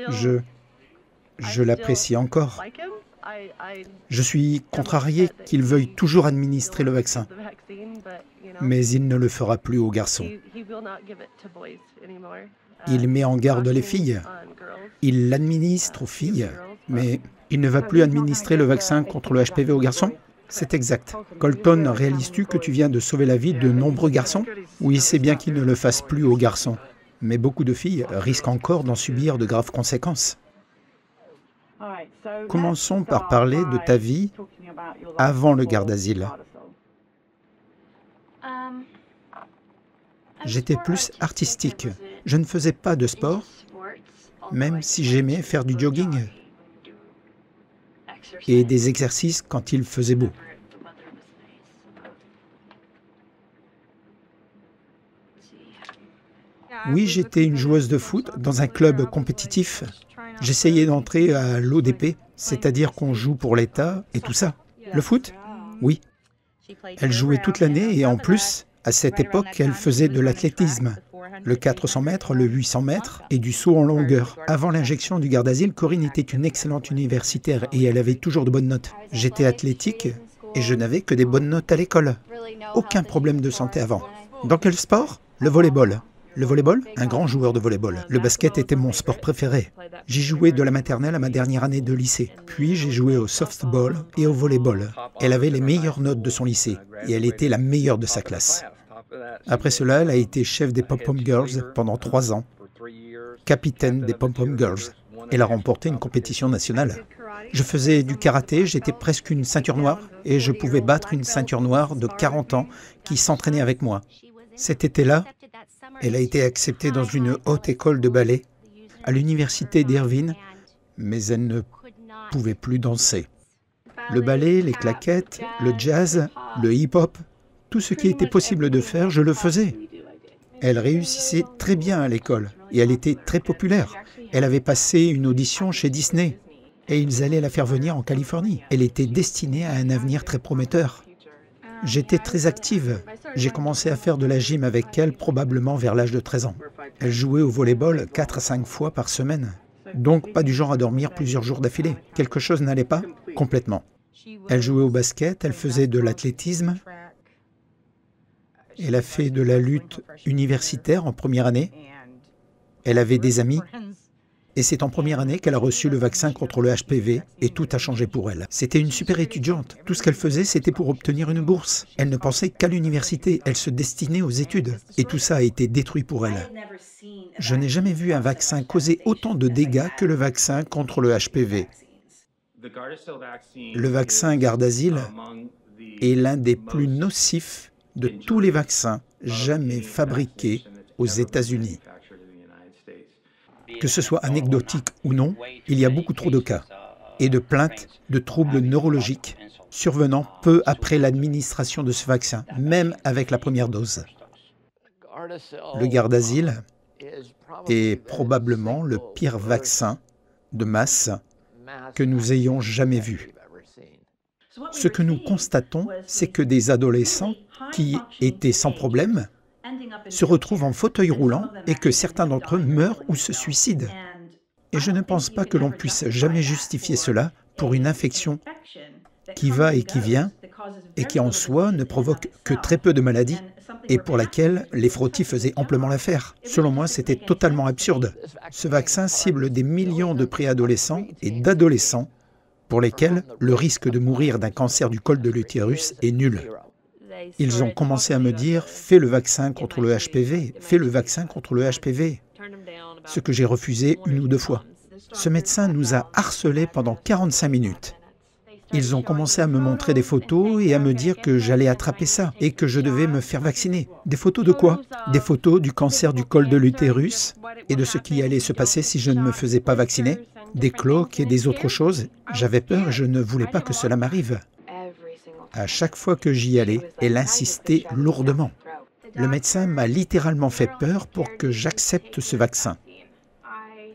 Je l'apprécie encore. Je suis contrarié qu'il veuille toujours administrer le vaccin, mais il ne le fera plus aux garçons. Il met en garde les filles, il l'administre aux filles, mais il ne va plus administrer le vaccin contre le HPV aux garçons? C'est exact. Colton, réalises-tu que tu viens de sauver la vie de nombreux garçons? Oui, c'est bien qu'il ne le fasse plus aux garçons, mais beaucoup de filles risquent encore d'en subir de graves conséquences. Commençons par parler de ta vie avant le Gardasil. J'étais plus artistique. Je ne faisais pas de sport, même si j'aimais faire du jogging et des exercices quand il faisait beau. Oui, j'étais une joueuse de foot dans un club compétitif. J'essayais d'entrer à l'ODP, c'est-à-dire qu'on joue pour l'État et tout ça. Le foot? Oui. Elle jouait toute l'année et en plus, à cette époque, elle faisait de l'athlétisme. Le 400 mètres, le 800 mètres et du saut en longueur. Avant l'injection du Gardasil, Corinne était une excellente universitaire et elle avait toujours de bonnes notes. J'étais athlétique et je n'avais que des bonnes notes à l'école. Aucun problème de santé avant. Dans quel sport? Le volleyball. Le volleyball? Un grand joueur de volleyball. Le basket était mon sport préféré. J'y jouais de la maternelle à ma dernière année de lycée. Puis j'ai joué au softball et au volleyball. Elle avait les meilleures notes de son lycée et elle était la meilleure de sa classe. Après cela, elle a été chef des Pom-Pom Girls pendant 3 ans, capitaine des Pom-Pom Girls. Elle a remporté une compétition nationale. Je faisais du karaté, j'étais presque une ceinture noire et je pouvais battre une ceinture noire de 40 ans qui s'entraînait avec moi. Cet été-là, elle a été acceptée dans une haute école de ballet à l'université d'Irvine, mais elle ne pouvait plus danser. Le ballet, les claquettes, le jazz, le hip-hop, tout ce qui était possible de faire, je le faisais. Elle réussissait très bien à l'école et elle était très populaire. Elle avait passé une audition chez Disney et ils allaient la faire venir en Californie. Elle était destinée à un avenir très prometteur. J'étais très active. J'ai commencé à faire de la gym avec elle probablement vers l'âge de 13 ans. Elle jouait au volleyball 4 à 5 fois par semaine. Donc pas du genre à dormir plusieurs jours d'affilée. Quelque chose n'allait pas? Complètement. Elle jouait au basket, elle faisait de l'athlétisme. Elle a fait de la lutte universitaire en première année. Elle avait des amis. Et c'est en première année qu'elle a reçu le vaccin contre le HPV et tout a changé pour elle. C'était une super étudiante. Tout ce qu'elle faisait, c'était pour obtenir une bourse. Elle ne pensait qu'à l'université. Elle se destinait aux études. Et tout ça a été détruit pour elle. Je n'ai jamais vu un vaccin causer autant de dégâts que le vaccin contre le HPV. Le vaccin Gardasil est l'un des plus nocifs de tous les vaccins jamais fabriqués aux États-Unis. Que ce soit anecdotique ou non, il y a beaucoup trop de cas et de plaintes de troubles neurologiques survenant peu après l'administration de ce vaccin, même avec la première dose. Le Gardasil est probablement le pire vaccin de masse que nous ayons jamais vu. Ce que nous constatons, c'est que des adolescents qui étaient sans problème se retrouvent en fauteuil roulant et que certains d'entre eux meurent ou se suicident. Et je ne pense pas que l'on puisse jamais justifier cela pour une infection qui va et qui vient et qui en soi ne provoque que très peu de maladies et pour laquelle les frottis faisaient amplement l'affaire. Selon moi, c'était totalement absurde. Ce vaccin cible des millions de préadolescents et d'adolescents pour lesquels le risque de mourir d'un cancer du col de l'utérus est nul. Ils ont commencé à me dire « fais le vaccin contre le HPV, fais le vaccin contre le HPV », ce que j'ai refusé 1 ou 2 fois. Ce médecin nous a harcelés pendant 45 minutes. Ils ont commencé à me montrer des photos et à me dire que j'allais attraper ça et que je devais me faire vacciner. Des photos de quoi? Des photos du cancer du col de l'utérus et de ce qui allait se passer si je ne me faisais pas vacciner. des cloques et des autres choses. J'avais peur et je ne voulais pas que cela m'arrive. À chaque fois que j'y allais, elle insistait lourdement. Le médecin m'a littéralement fait peur pour que j'accepte ce vaccin.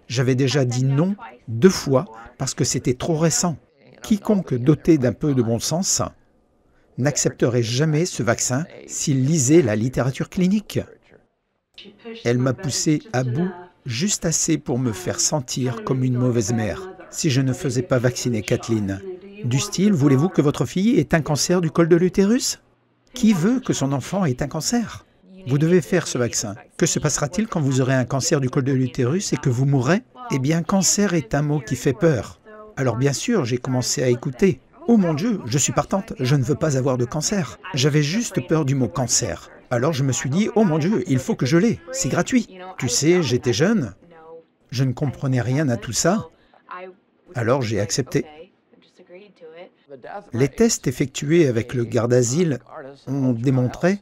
J'avais déjà dit non 2 fois parce que c'était trop récent. Quiconque doté d'un peu de bon sens n'accepterait jamais ce vaccin s'il lisait la littérature clinique. Elle m'a poussé à bout juste assez pour me faire sentir comme une mauvaise mère si je ne faisais pas vacciner Kathleen. Du style, voulez-vous que votre fille ait un cancer du col de l'utérus? Qui veut que son enfant ait un cancer? Vous devez faire ce vaccin. Que se passera-t-il quand vous aurez un cancer du col de l'utérus et que vous mourrez? Eh bien, cancer est un mot qui fait peur. Alors bien sûr, j'ai commencé à écouter. Oh mon Dieu, je suis partante, je ne veux pas avoir de cancer. J'avais juste peur du mot cancer. Alors je me suis dit, oh mon Dieu, il faut que je l'aie, c'est gratuit. Tu sais, j'étais jeune, je ne comprenais rien à tout ça, alors j'ai accepté. Les tests effectués avec le Gardasil ont démontré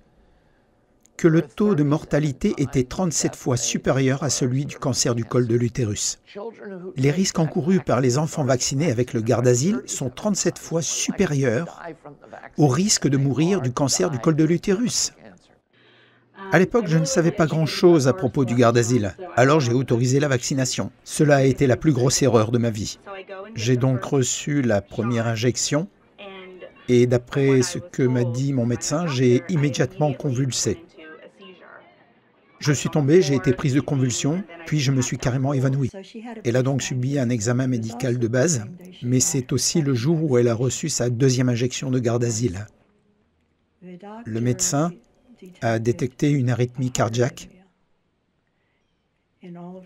que le taux de mortalité était 37 fois supérieur à celui du cancer du col de l'utérus. Les risques encourus par les enfants vaccinés avec le Gardasil sont 37 fois supérieurs au risque de mourir du cancer du col de l'utérus. À l'époque, je ne savais pas grand-chose à propos du Gardasil, alors j'ai autorisé la vaccination. Cela a été la plus grosse erreur de ma vie. J'ai donc reçu la première injection et d'après ce que m'a dit mon médecin, j'ai immédiatement convulsé. Je suis tombée, j'ai été prise de convulsions, puis je me suis carrément évanouie. Elle a donc subi un examen médical de base, mais c'est aussi le jour où elle a reçu sa 2e injection de Gardasil. Le médecin a détecté une arythmie cardiaque.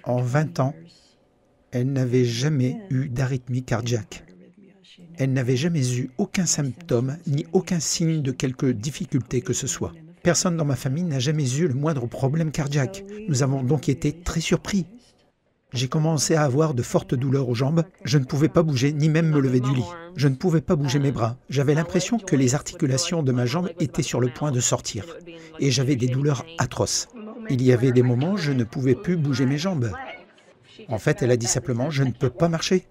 En 20 ans, elle n'avait jamais eu d'arythmie cardiaque. Elle n'avait jamais eu aucun symptôme ni aucun signe de quelque difficulté que ce soit. Personne dans ma famille n'a jamais eu le moindre problème cardiaque. Nous avons donc été très surpris. J'ai commencé à avoir de fortes douleurs aux jambes. Je ne pouvais pas bouger, ni même me lever du lit. Je ne pouvais pas bouger mes bras. J'avais l'impression que les articulations de ma jambe étaient sur le point de sortir. Et j'avais des douleurs atroces. Il y avait des moments où je ne pouvais plus bouger mes jambes. En fait, elle a dit simplement « je ne peux pas marcher ».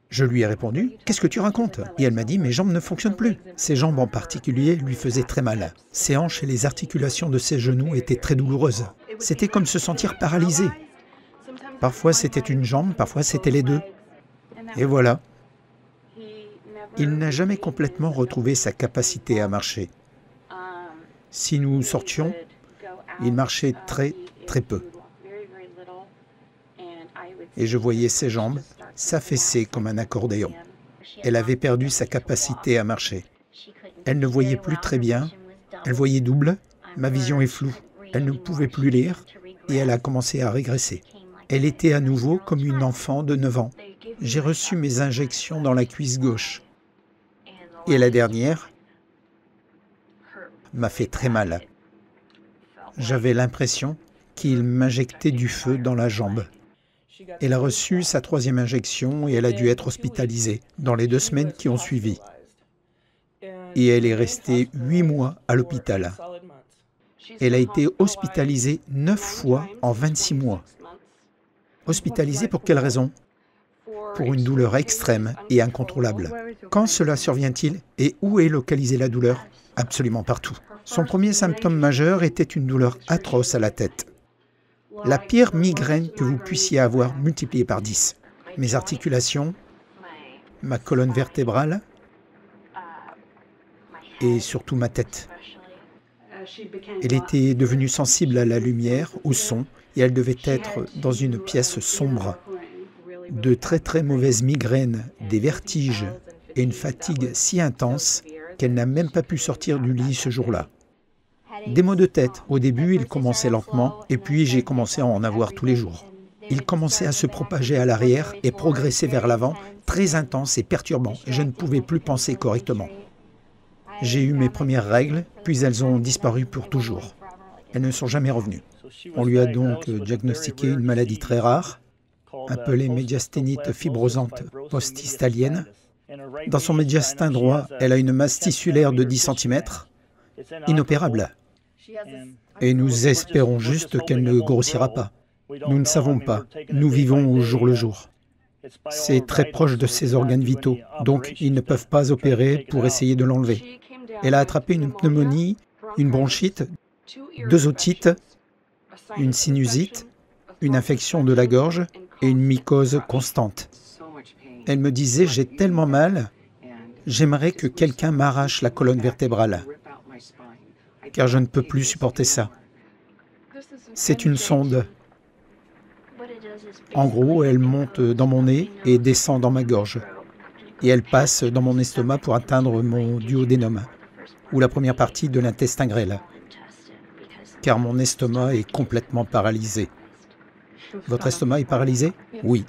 Je lui ai répondu « qu'est-ce que tu racontes ?» Et elle m'a dit « mes jambes ne fonctionnent plus ». Ses jambes en particulier lui faisaient très mal. Ses hanches et les articulations de ses genoux étaient très douloureuses. C'était comme se sentir paralysé. Parfois c'était une jambe, parfois c'était les deux. Et voilà. Il n'a jamais complètement retrouvé sa capacité à marcher. Si nous sortions, il marchait très, très peu. Et je voyais ses jambes s'affaisser comme un accordéon. Elle avait perdu sa capacité à marcher. Elle ne voyait plus très bien, elle voyait double, ma vision est floue. Elle ne pouvait plus lire et elle a commencé à régresser. Elle était à nouveau comme une enfant de 9 ans. J'ai reçu mes injections dans la cuisse gauche. Et la dernière m'a fait très mal. J'avais l'impression qu'il m'injectait du feu dans la jambe. Elle a reçu sa 3e injection et elle a dû être hospitalisée dans les 2 semaines qui ont suivi. Et elle est restée 8 mois à l'hôpital. Elle a été hospitalisée 9 fois en 26 mois. Hospitalisée pour quelle raison? Pour une douleur extrême et incontrôlable. Quand cela survient-il et où est localisée la douleur? Absolument partout. Son premier symptôme majeur était une douleur atroce à la tête. La pire migraine que vous puissiez avoir multipliée par 10. Mes articulations, ma colonne vertébrale et surtout ma tête. Elle était devenue sensible à la lumière, au son, et elle devait être dans une pièce sombre. De très très mauvaises migraines, des vertiges et une fatigue si intense qu'elle n'a même pas pu sortir du lit ce jour-là. Des maux de tête. Au début, ils commençaient lentement, et puis j'ai commencé à en avoir tous les jours. Ils commençaient à se propager à l'arrière et progresser vers l'avant, très intense et perturbant, et je ne pouvais plus penser correctement. J'ai eu mes premières règles, puis elles ont disparu pour toujours. Elles ne sont jamais revenues. On lui a donc diagnostiqué une maladie très rare, appelée médiasténite fibrosante post-histalienne. Dans son médiastin droit, elle a une masse tissulaire de 10 cm, inopérable. Et nous espérons juste qu'elle ne grossira pas. Nous ne savons pas. Nous vivons au jour le jour. C'est très proche de ses organes vitaux, donc ils ne peuvent pas opérer pour essayer de l'enlever. Elle a attrapé une pneumonie, une bronchite, 2 otites, une sinusite, une infection de la gorge et une mycose constante. Elle me disait « J'ai tellement mal, j'aimerais que quelqu'un m'arrache la colonne vertébrale, car je ne peux plus supporter ça. » C'est une sonde. En gros, elle monte dans mon nez et descend dans ma gorge. Et elle passe dans mon estomac pour atteindre mon duodénum, ou la première partie de l'intestin grêle, car mon estomac est complètement paralysé. Votre estomac est paralysé? Oui.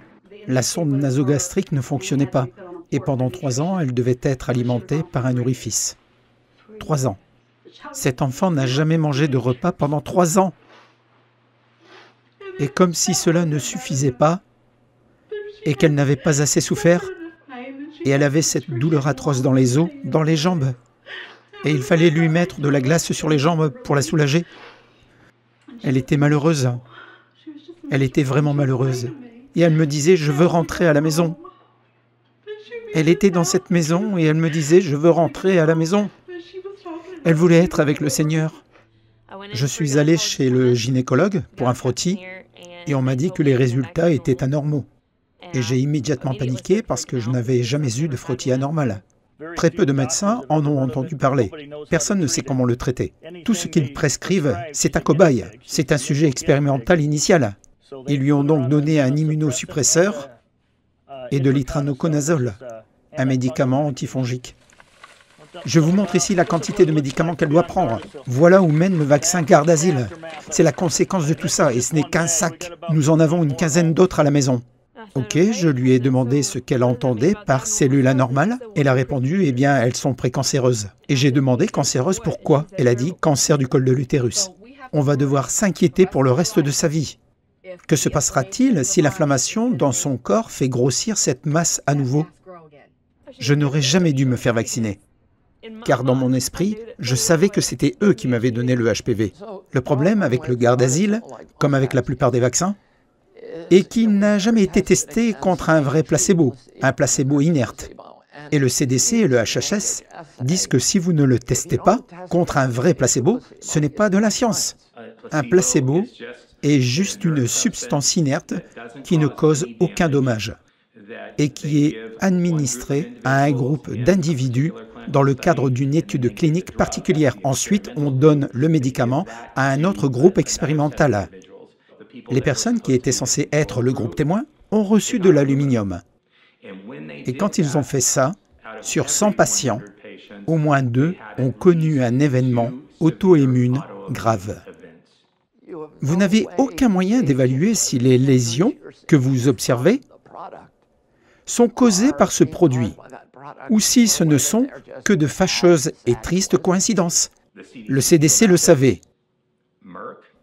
La sonde nasogastrique ne fonctionnait pas, et pendant 3 ans, elle devait être alimentée par un orifice. 3 ans. Cet enfant n'a jamais mangé de repas pendant 3 ans. Et comme si cela ne suffisait pas, et qu'elle n'avait pas assez souffert, et elle avait cette douleur atroce dans les os, dans les jambes, et il fallait lui mettre de la glace sur les jambes pour la soulager. Elle était malheureuse. Elle était vraiment malheureuse. Et elle me disait « Je veux rentrer à la maison ». Elle était dans cette maison et elle me disait « Je veux rentrer à la maison ». Elle voulait être avec le Seigneur. Je suis allé chez le gynécologue pour un frottis et on m'a dit que les résultats étaient anormaux. Et j'ai immédiatement paniqué parce que je n'avais jamais eu de frottis anormal. Très peu de médecins en ont entendu parler. Personne ne sait comment le traiter. Tout ce qu'ils prescrivent, c'est un cobaye. C'est un sujet expérimental initial. Ils lui ont donc donné un immunosuppresseur et de l'itranoconazole, un médicament antifongique. Je vous montre ici la quantité de médicaments qu'elle doit prendre. Voilà où mène le vaccin Gardasil. C'est la conséquence de tout ça, et ce n'est qu'un sac. Nous en avons une quinzaine d'autres à la maison. Ok, je lui ai demandé ce qu'elle entendait par cellule anormale. Elle a répondu, eh bien, elles sont précancéreuses. Et j'ai demandé cancéreuse pourquoi? Elle a dit cancer du col de l'utérus. On va devoir s'inquiéter pour le reste de sa vie. Que se passera-t-il si l'inflammation dans son corps fait grossir cette masse à nouveau? Je n'aurais jamais dû me faire vacciner. Car dans mon esprit, je savais que c'était eux qui m'avaient donné le HPV. Le problème avec le Gardasil, comme avec la plupart des vaccins, est qu'il n'a jamais été testé contre un vrai placebo inerte. Et le CDC et le HHS disent que si vous ne le testez pas contre un vrai placebo, ce n'est pas de la science. Un placebo est juste une substance inerte qui ne cause aucun dommage et qui est administrée à un groupe d'individus dans le cadre d'une étude clinique particulière. Ensuite, on donne le médicament à un autre groupe expérimental. Les personnes qui étaient censées être le groupe témoin ont reçu de l'aluminium. Et quand ils ont fait ça, sur 100 patients, au moins 2 ont connu un événement auto-immune grave. Vous n'avez aucun moyen d'évaluer si les lésions que vous observez sont causées par ce produit, ou si ce ne sont que de fâcheuses et tristes coïncidences. Le CDC le savait.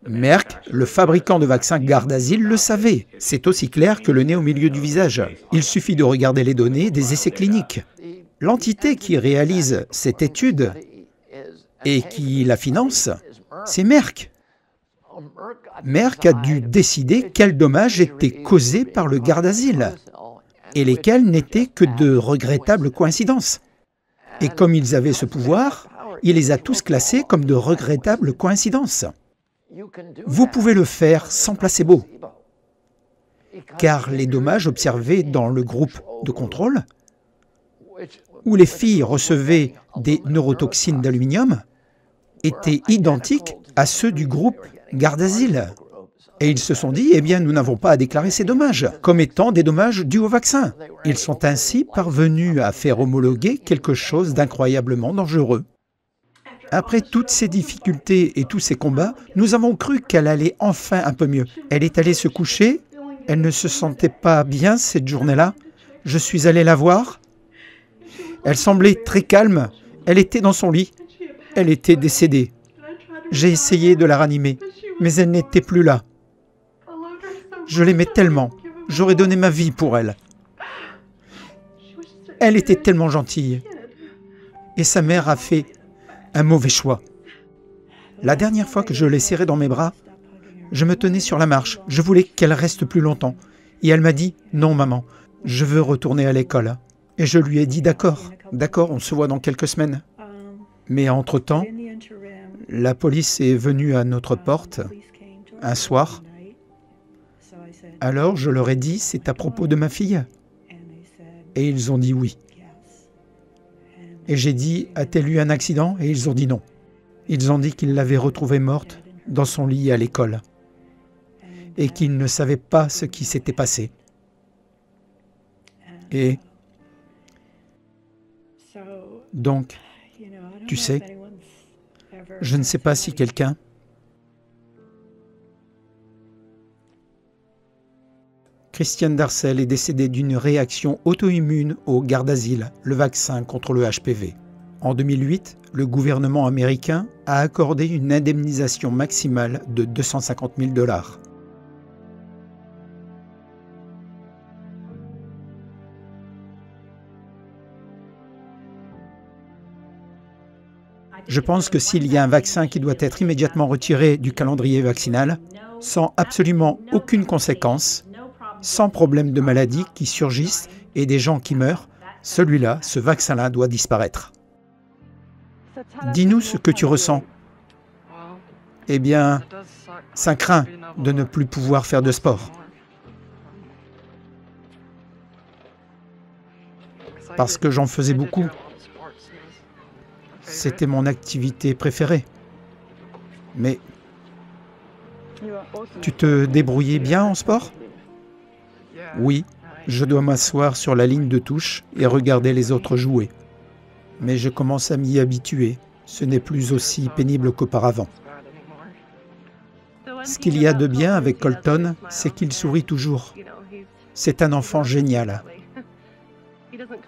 Merck, le fabricant de vaccins Gardasil, le savait. C'est aussi clair que le nez au milieu du visage. Il suffit de regarder les données des essais cliniques. L'entité qui réalise cette étude et qui la finance, c'est Merck. Merck a dû décider quels dommages étaient causés par le Gardasil et lesquels n'étaient que de regrettables coïncidences. Et comme ils avaient ce pouvoir, il les a tous classés comme de regrettables coïncidences. Vous pouvez le faire sans placebo, car les dommages observés dans le groupe de contrôle, où les filles recevaient des neurotoxines d'aluminium, étaient identiques à ceux du groupe Gardasil. Et ils se sont dit, eh bien, nous n'avons pas à déclarer ces dommages comme étant des dommages dus au vaccin. Ils sont ainsi parvenus à faire homologuer quelque chose d'incroyablement dangereux. Après toutes ces difficultés et tous ces combats, nous avons cru qu'elle allait enfin un peu mieux. Elle est allée se coucher, elle ne se sentait pas bien cette journée-là. Je suis allé la voir. Elle semblait très calme, elle était dans son lit. Elle était décédée. J'ai essayé de la ranimer, mais elle n'était plus là. Je l'aimais tellement, j'aurais donné ma vie pour elle. Elle était tellement gentille. Et sa mère a fait un mauvais choix. La dernière fois que je l'ai serrée dans mes bras, je me tenais sur la marche. Je voulais qu'elle reste plus longtemps. Et elle m'a dit « Non, maman, je veux retourner à l'école. Et je lui ai dit, d'accord, on se voit dans quelques semaines. Mais entre-temps, la police est venue à notre porte un soir. Alors je leur ai dit, c'est à propos de ma fille? Et ils ont dit oui. Et j'ai dit, a-t-elle eu un accident? Et ils ont dit non. Ils ont dit qu'ils l'avaient retrouvée morte dans son lit à l'école et qu'ils ne savaient pas ce qui s'était passé. Et donc, tu sais, je ne sais pas si quelqu'un Christiane Darcel est décédée d'une réaction auto-immune au Gardasil, le vaccin contre le HPV. En 2008, le gouvernement américain a accordé une indemnisation maximale de 250 000 $. Je pense que s'il y a un vaccin qui doit être immédiatement retiré du calendrier vaccinal, sans absolument aucune conséquence, sans problème de maladie qui surgissent et des gens qui meurent, celui-là, ce vaccin-là doit disparaître. Dis-nous ce que tu ressens. Eh bien, ça craint de ne plus pouvoir faire de sport. Parce que j'en faisais beaucoup. C'était mon activité préférée. Mais tu te débrouillais bien en sport? Oui, je dois m'asseoir sur la ligne de touche et regarder les autres jouer. Mais je commence à m'y habituer. Ce n'est plus aussi pénible qu'auparavant. Ce qu'il y a de bien avec Colton, c'est qu'il sourit toujours. C'est un enfant génial.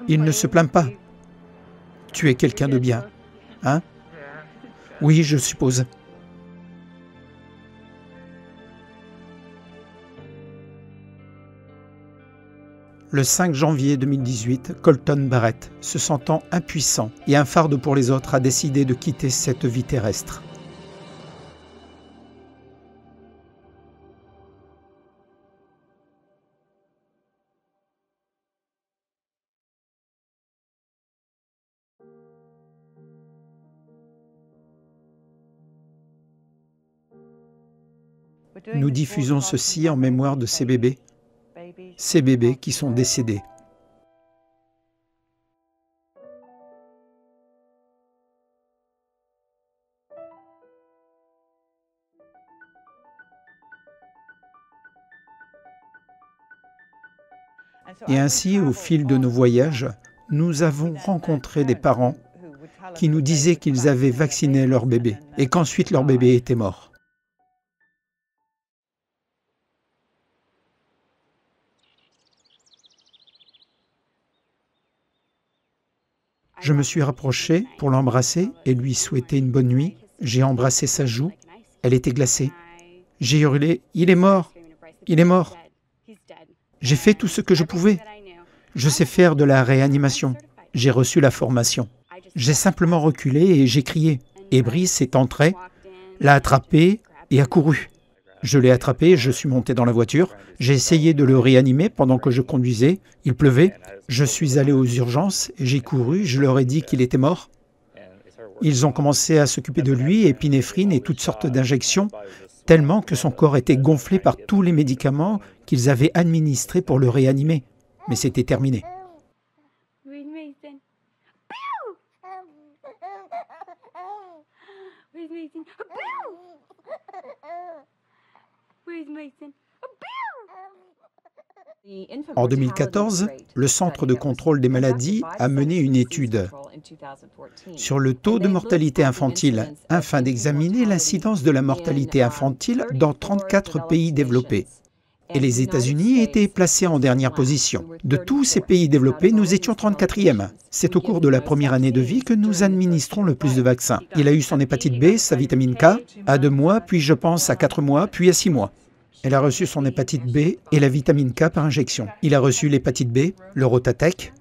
Il ne se plaint pas. Tu es quelqu'un de bien, hein? Oui, je suppose. Le 5 janvier 2018, Colton Barrett, se sentant impuissant et un fardeau pour les autres, a décidé de quitter cette vie terrestre. Nous diffusons ceci en mémoire de ces bébés qui sont décédés. Et ainsi, au fil de nos voyages, nous avons rencontré des parents qui nous disaient qu'ils avaient vacciné leur bébé et qu'ensuite leur bébé était mort. Je me suis rapproché pour l'embrasser et lui souhaiter une bonne nuit. J'ai embrassé sa joue. Elle était glacée. J'ai hurlé « Il est mort! Il est mort !» J'ai fait tout ce que je pouvais. Je sais faire de la réanimation. J'ai reçu la formation. J'ai simplement reculé et j'ai crié. Et Brice est entré, l'a attrapé et a couru. Je l'ai attrapé, je suis monté dans la voiture. J'ai essayé de le réanimer pendant que je conduisais. Il pleuvait. Je suis allé aux urgences et j'ai couru. Je leur ai dit qu'il était mort. Ils ont commencé à s'occuper de lui, épinéphrine et toutes sortes d'injections, tellement que son corps était gonflé par tous les médicaments qu'ils avaient administrés pour le réanimer. Mais c'était terminé. En 2014, le Centre de contrôle des maladies a mené une étude sur le taux de mortalité infantile afin d'examiner l'incidence de la mortalité infantile dans 34 pays développés. Et les États-Unis étaient placés en dernière position. De tous ces pays développés, nous étions 34e. C'est au cours de la première année de vie que nous administrons le plus de vaccins. Il a eu son hépatite B, sa vitamine K, à 2 mois, puis je pense à 4 mois, puis à 6 mois. Elle a reçu son hépatite B et la vitamine K par injection. Il a reçu l'hépatite B, le Rotatec,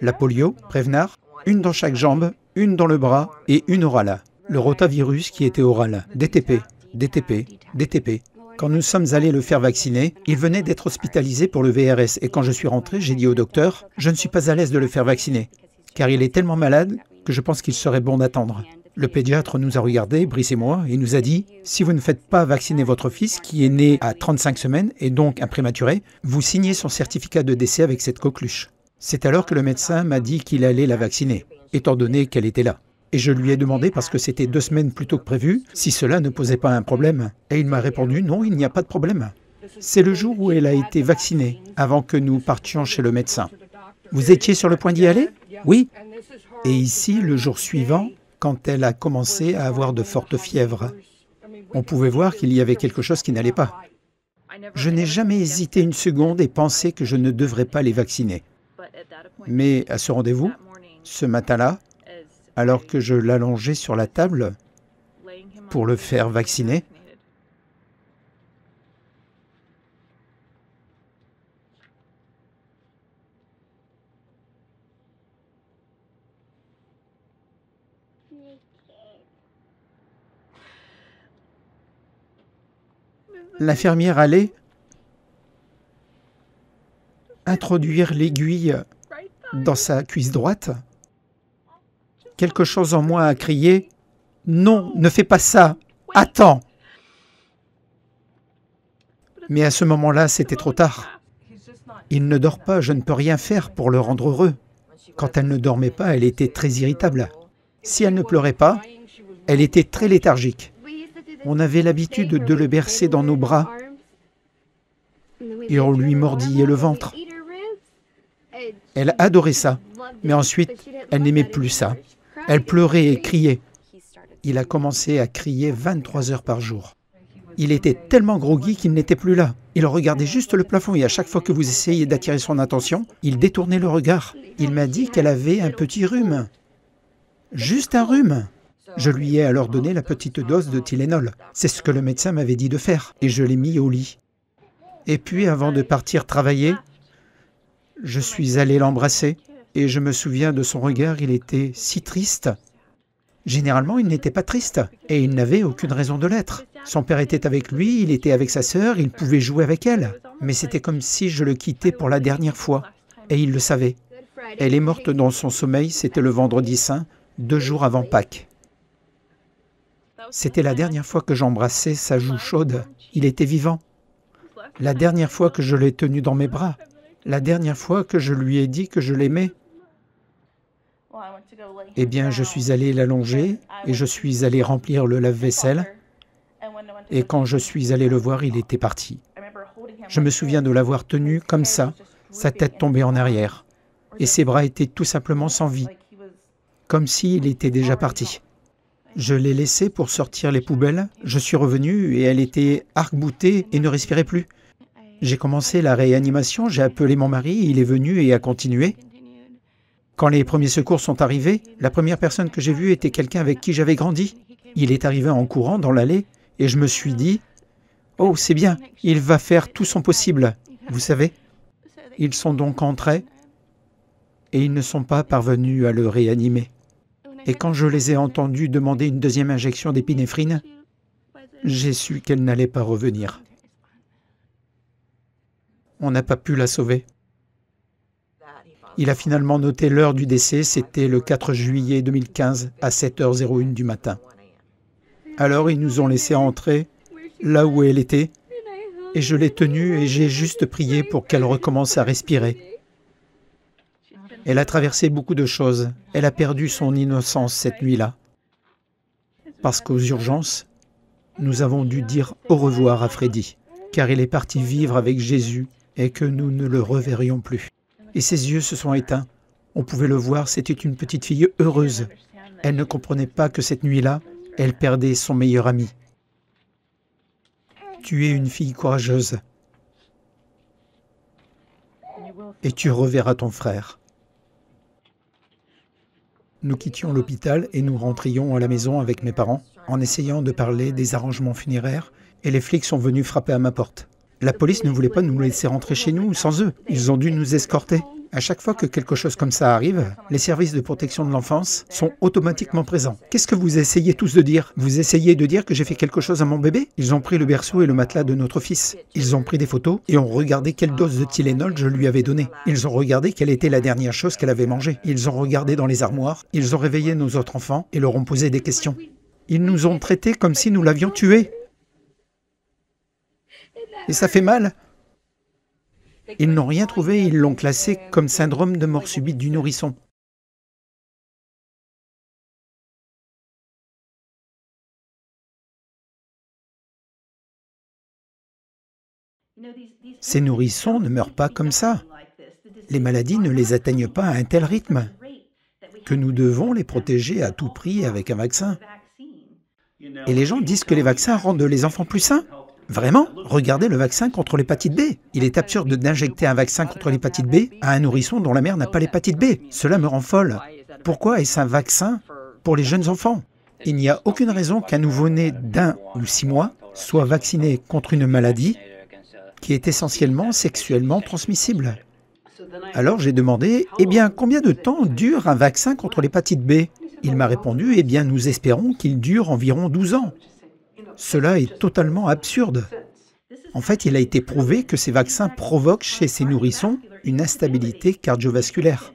la polio, Prevnar, une dans chaque jambe, une dans le bras et une orale. Le rotavirus qui était oral, DTP, DTP, DTP. Quand nous sommes allés le faire vacciner, il venait d'être hospitalisé pour le VRS. Et quand je suis rentré, j'ai dit au docteur, je ne suis pas à l'aise de le faire vacciner, car il est tellement malade que je pense qu'il serait bon d'attendre. Le pédiatre nous a regardés, Brice et moi, et nous a dit « Si vous ne faites pas vacciner votre fils, qui est né à 35 semaines et donc un prématuré, vous signez son certificat de décès avec cette coqueluche. » C'est alors que le médecin m'a dit qu'il allait la vacciner, étant donné qu'elle était là. Et je lui ai demandé, parce que c'était 2 semaines plus tôt que prévu, si cela ne posait pas un problème. Et il m'a répondu « Non, il n'y a pas de problème. » C'est le jour où elle a été vaccinée, avant que nous partions chez le médecin. Vous étiez sur le point d'y aller? Oui. Et ici, le jour suivant, quand elle a commencé à avoir de fortes fièvres, on pouvait voir qu'il y avait quelque chose qui n'allait pas. Je n'ai jamais hésité une seconde et pensé que je ne devrais pas les vacciner. Mais à ce rendez-vous, ce matin-là, alors que je l'allongeais sur la table pour le faire vacciner, l'infirmière allait introduire l'aiguille dans sa cuisse droite. Quelque chose en moi a crié « Non, ne fais pas ça, attends !» Mais à ce moment-là, c'était trop tard. Il ne dort pas, je ne peux rien faire pour le rendre heureux. Quand elle ne dormait pas, elle était très irritable. Si elle ne pleurait pas, elle était très léthargique. On avait l'habitude de le bercer dans nos bras et on lui mordillait le ventre. Elle adorait ça, mais ensuite, elle n'aimait plus ça. Elle pleurait et criait. Il a commencé à crier 23 heures par jour. Il était tellement groggy qu'il n'était plus là. Il regardait juste le plafond et à chaque fois que vous essayez d'attirer son attention, il détournait le regard. Il m'a dit qu'elle avait un petit rhume. Juste un rhume. Je lui ai alors donné la petite dose de Tylenol. C'est ce que le médecin m'avait dit de faire. Et je l'ai mis au lit. Et puis, avant de partir travailler, je suis allé l'embrasser. Et je me souviens de son regard, il était si triste. Généralement, il n'était pas triste. Et il n'avait aucune raison de l'être. Son père était avec lui, il était avec sa sœur, il pouvait jouer avec elle. Mais c'était comme si je le quittais pour la dernière fois. Et il le savait. Elle est morte dans son sommeil, c'était le vendredi saint, 2 jours avant Pâques. C'était la dernière fois que j'embrassais sa joue chaude. Il était vivant. La dernière fois que je l'ai tenu dans mes bras. La dernière fois que je lui ai dit que je l'aimais. Eh bien, je suis allé l'allonger et je suis allé remplir le lave-vaisselle. Et quand je suis allé le voir, il était parti. Je me souviens de l'avoir tenu comme ça, sa tête tombée en arrière. Et ses bras étaient tout simplement sans vie, comme s'il était déjà parti. Je l'ai laissé pour sortir les poubelles. Je suis revenu et elle était arc-boutée et ne respirait plus. J'ai commencé la réanimation, j'ai appelé mon mari, il est venu et a continué. Quand les premiers secours sont arrivés, la première personne que j'ai vue était quelqu'un avec qui j'avais grandi. Il est arrivé en courant dans l'allée et je me suis dit « Oh, c'est bien, il va faire tout son possible. » Vous savez, ils sont donc entrés et ils ne sont pas parvenus à le réanimer. Et quand je les ai entendus demander une deuxième injection d'épinéphrine, j'ai su qu'elle n'allait pas revenir. On n'a pas pu la sauver. Il a finalement noté l'heure du décès, c'était le 4 juillet 2015 à 7h01 du matin. Alors ils nous ont laissé entrer là où elle était et je l'ai tenue et j'ai juste prié pour qu'elle recommence à respirer. Elle a traversé beaucoup de choses. Elle a perdu son innocence cette nuit-là. Parce qu'aux urgences, nous avons dû dire au revoir à Freddy, car il est parti vivre avec Jésus et que nous ne le reverrions plus. Et ses yeux se sont éteints. On pouvait le voir, c'était une petite fille heureuse. Elle ne comprenait pas que cette nuit-là, elle perdait son meilleur ami. Tu es une fille courageuse. Et tu reverras ton frère. Nous quittions l'hôpital et nous rentrions à la maison avec mes parents en essayant de parler des arrangements funéraires et les flics sont venus frapper à ma porte. La police ne voulait pas nous laisser rentrer chez nous sans eux. Ils ont dû nous escorter. À chaque fois que quelque chose comme ça arrive, les services de protection de l'enfance sont automatiquement présents. Qu'est-ce que vous essayez tous de dire? Vous essayez de dire que j'ai fait quelque chose à mon bébé? Ils ont pris le berceau et le matelas de notre fils. Ils ont pris des photos et ont regardé quelle dose de Tylenol je lui avais donnée. Ils ont regardé quelle était la dernière chose qu'elle avait mangée. Ils ont regardé dans les armoires. Ils ont réveillé nos autres enfants et leur ont posé des questions. Ils nous ont traités comme si nous l'avions tué. Et ça fait mal. Ils n'ont rien trouvé et ils l'ont classé comme syndrome de mort subite du nourrisson. Ces nourrissons ne meurent pas comme ça. Les maladies ne les atteignent pas à un tel rythme que nous devons les protéger à tout prix avec un vaccin. Et les gens disent que les vaccins rendent les enfants plus sains. Vraiment? Regardez le vaccin contre l'hépatite B. Il est absurde d'injecter un vaccin contre l'hépatite B à un nourrisson dont la mère n'a pas l'hépatite B. Cela me rend folle. Pourquoi est-ce un vaccin pour les jeunes enfants? Il n'y a aucune raison qu'un nouveau-né d'1 ou 6 mois soit vacciné contre une maladie qui est essentiellement sexuellement transmissible. Alors j'ai demandé, eh bien, combien de temps dure un vaccin contre l'hépatite B? Il m'a répondu, eh bien, nous espérons qu'il dure environ 12 ans. Cela est totalement absurde. En fait, il a été prouvé que ces vaccins provoquent chez ces nourrissons une instabilité cardiovasculaire.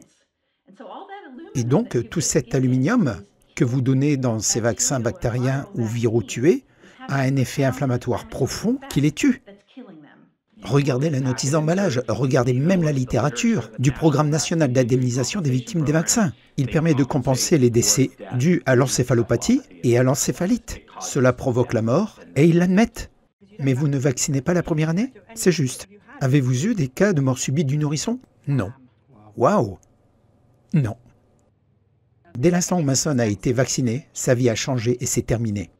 Et donc, tout cet aluminium que vous donnez dans ces vaccins bactériens ou viraux tués a un effet inflammatoire profond qui les tue. Regardez la notice d'emballage, regardez même la littérature du Programme national d'indemnisation des victimes des vaccins. Il permet de compenser les décès dus à l'encéphalopathie et à l'encéphalite. Cela provoque la mort et ils l'admettent. Mais vous ne vaccinez pas la première année? C'est juste. Avez-vous eu des cas de mort subite du nourrisson? Non. Waouh! Non. Dès l'instant où Mason a été vacciné, sa vie a changé et c'est terminé.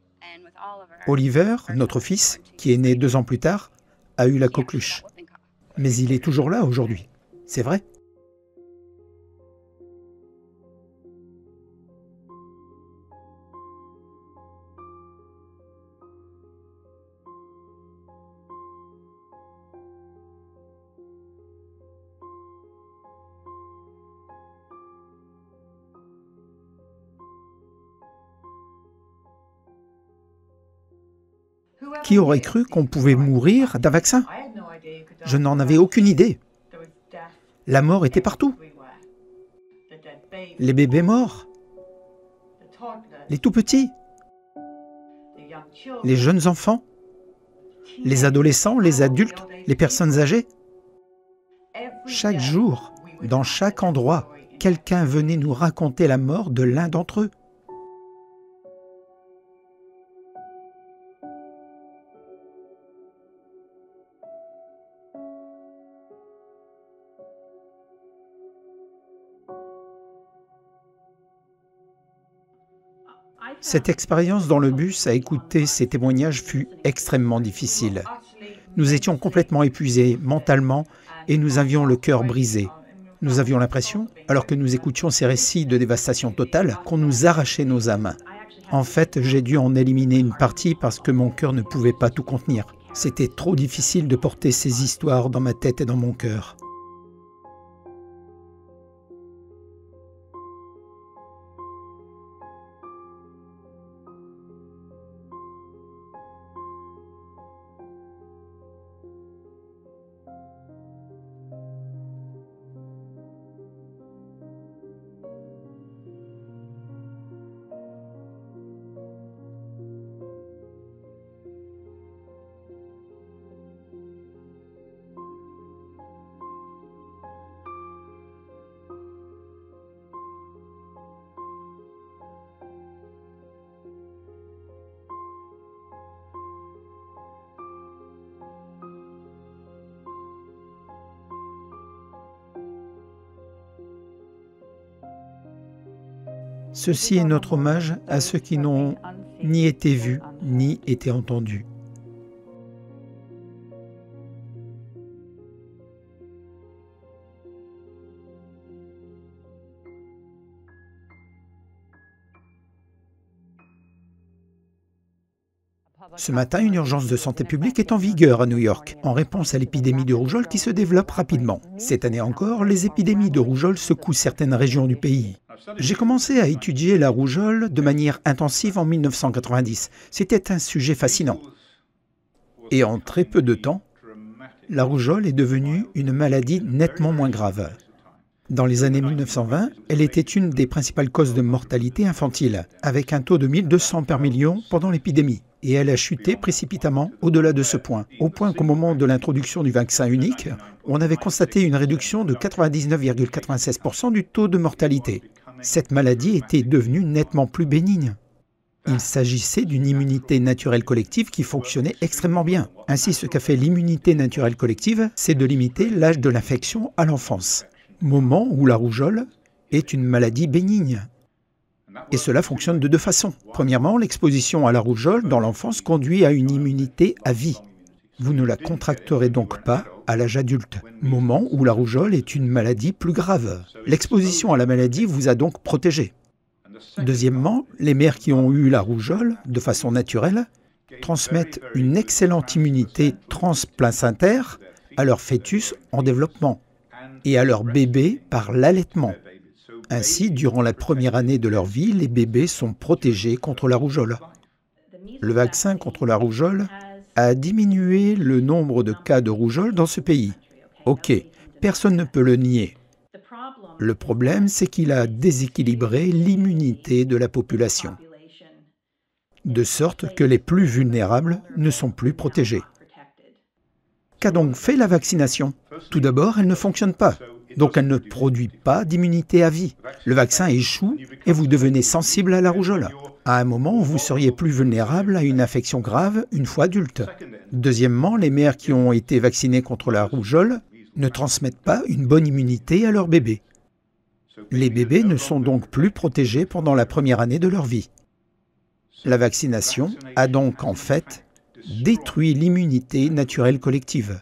Oliver, notre fils, qui est né 2 ans plus tard, a eu la coqueluche. Mais il est toujours là aujourd'hui. C'est vrai. Qui aurait cru qu'on pouvait mourir d'un vaccin? Je n'en avais aucune idée. La mort était partout. Les bébés morts, les tout-petits, les jeunes enfants, les adolescents, les adultes, les personnes âgées. Chaque jour, dans chaque endroit, quelqu'un venait nous raconter la mort de l'un d'entre eux. Cette expérience dans le bus à écouter ces témoignages fut extrêmement difficile. Nous étions complètement épuisés mentalement et nous avions le cœur brisé. Nous avions l'impression, alors que nous écoutions ces récits de dévastation totale, qu'on nous arrachait nos âmes. En fait, j'ai dû en éliminer une partie parce que mon cœur ne pouvait pas tout contenir. C'était trop difficile de porter ces histoires dans ma tête et dans mon cœur. Ceci est notre hommage à ceux qui n'ont ni été vus, ni été entendus. Ce matin, une urgence de santé publique est en vigueur à New York, en réponse à l'épidémie de rougeole qui se développe rapidement. Cette année encore, les épidémies de rougeole secouent certaines régions du pays. J'ai commencé à étudier la rougeole de manière intensive en 1990. C'était un sujet fascinant. Et en très peu de temps, la rougeole est devenue une maladie nettement moins grave. Dans les années 1920, elle était une des principales causes de mortalité infantile, avec un taux de 1200 par million pendant l'épidémie. Et elle a chuté précipitamment au-delà de ce point, au point qu'au moment de l'introduction du vaccin unique, on avait constaté une réduction de 99,96% du taux de mortalité. Cette maladie était devenue nettement plus bénigne. Il s'agissait d'une immunité naturelle collective qui fonctionnait extrêmement bien. Ainsi, ce qu'a fait l'immunité naturelle collective, c'est de limiter l'âge de l'infection à l'enfance, moment où la rougeole est une maladie bénigne. Et cela fonctionne de deux façons. Premièrement, l'exposition à la rougeole dans l'enfance conduit à une immunité à vie. Vous ne la contracterez donc pas à l'âge adulte, moment où la rougeole est une maladie plus grave. L'exposition à la maladie vous a donc protégé. Deuxièmement, les mères qui ont eu la rougeole de façon naturelle transmettent une excellente immunité transplacentaire à leur fœtus en développement et à leur bébé par l'allaitement. Ainsi, durant la première année de leur vie, les bébés sont protégés contre la rougeole. Le vaccin contre la rougeole a diminué le nombre de cas de rougeole dans ce pays. Ok, personne ne peut le nier. Le problème, c'est qu'il a déséquilibré l'immunité de la population, de sorte que les plus vulnérables ne sont plus protégés. Qu'a donc fait la vaccination? Tout d'abord, elle ne fonctionne pas, donc elle ne produit pas d'immunité à vie. Le vaccin échoue et vous devenez sensible à la rougeole, à un moment où vous seriez plus vulnérable à une infection grave une fois adulte. Deuxièmement, les mères qui ont été vaccinées contre la rougeole ne transmettent pas une bonne immunité à leurs bébés. Les bébés ne sont donc plus protégés pendant la première année de leur vie. La vaccination a donc en fait détruit l'immunité naturelle collective.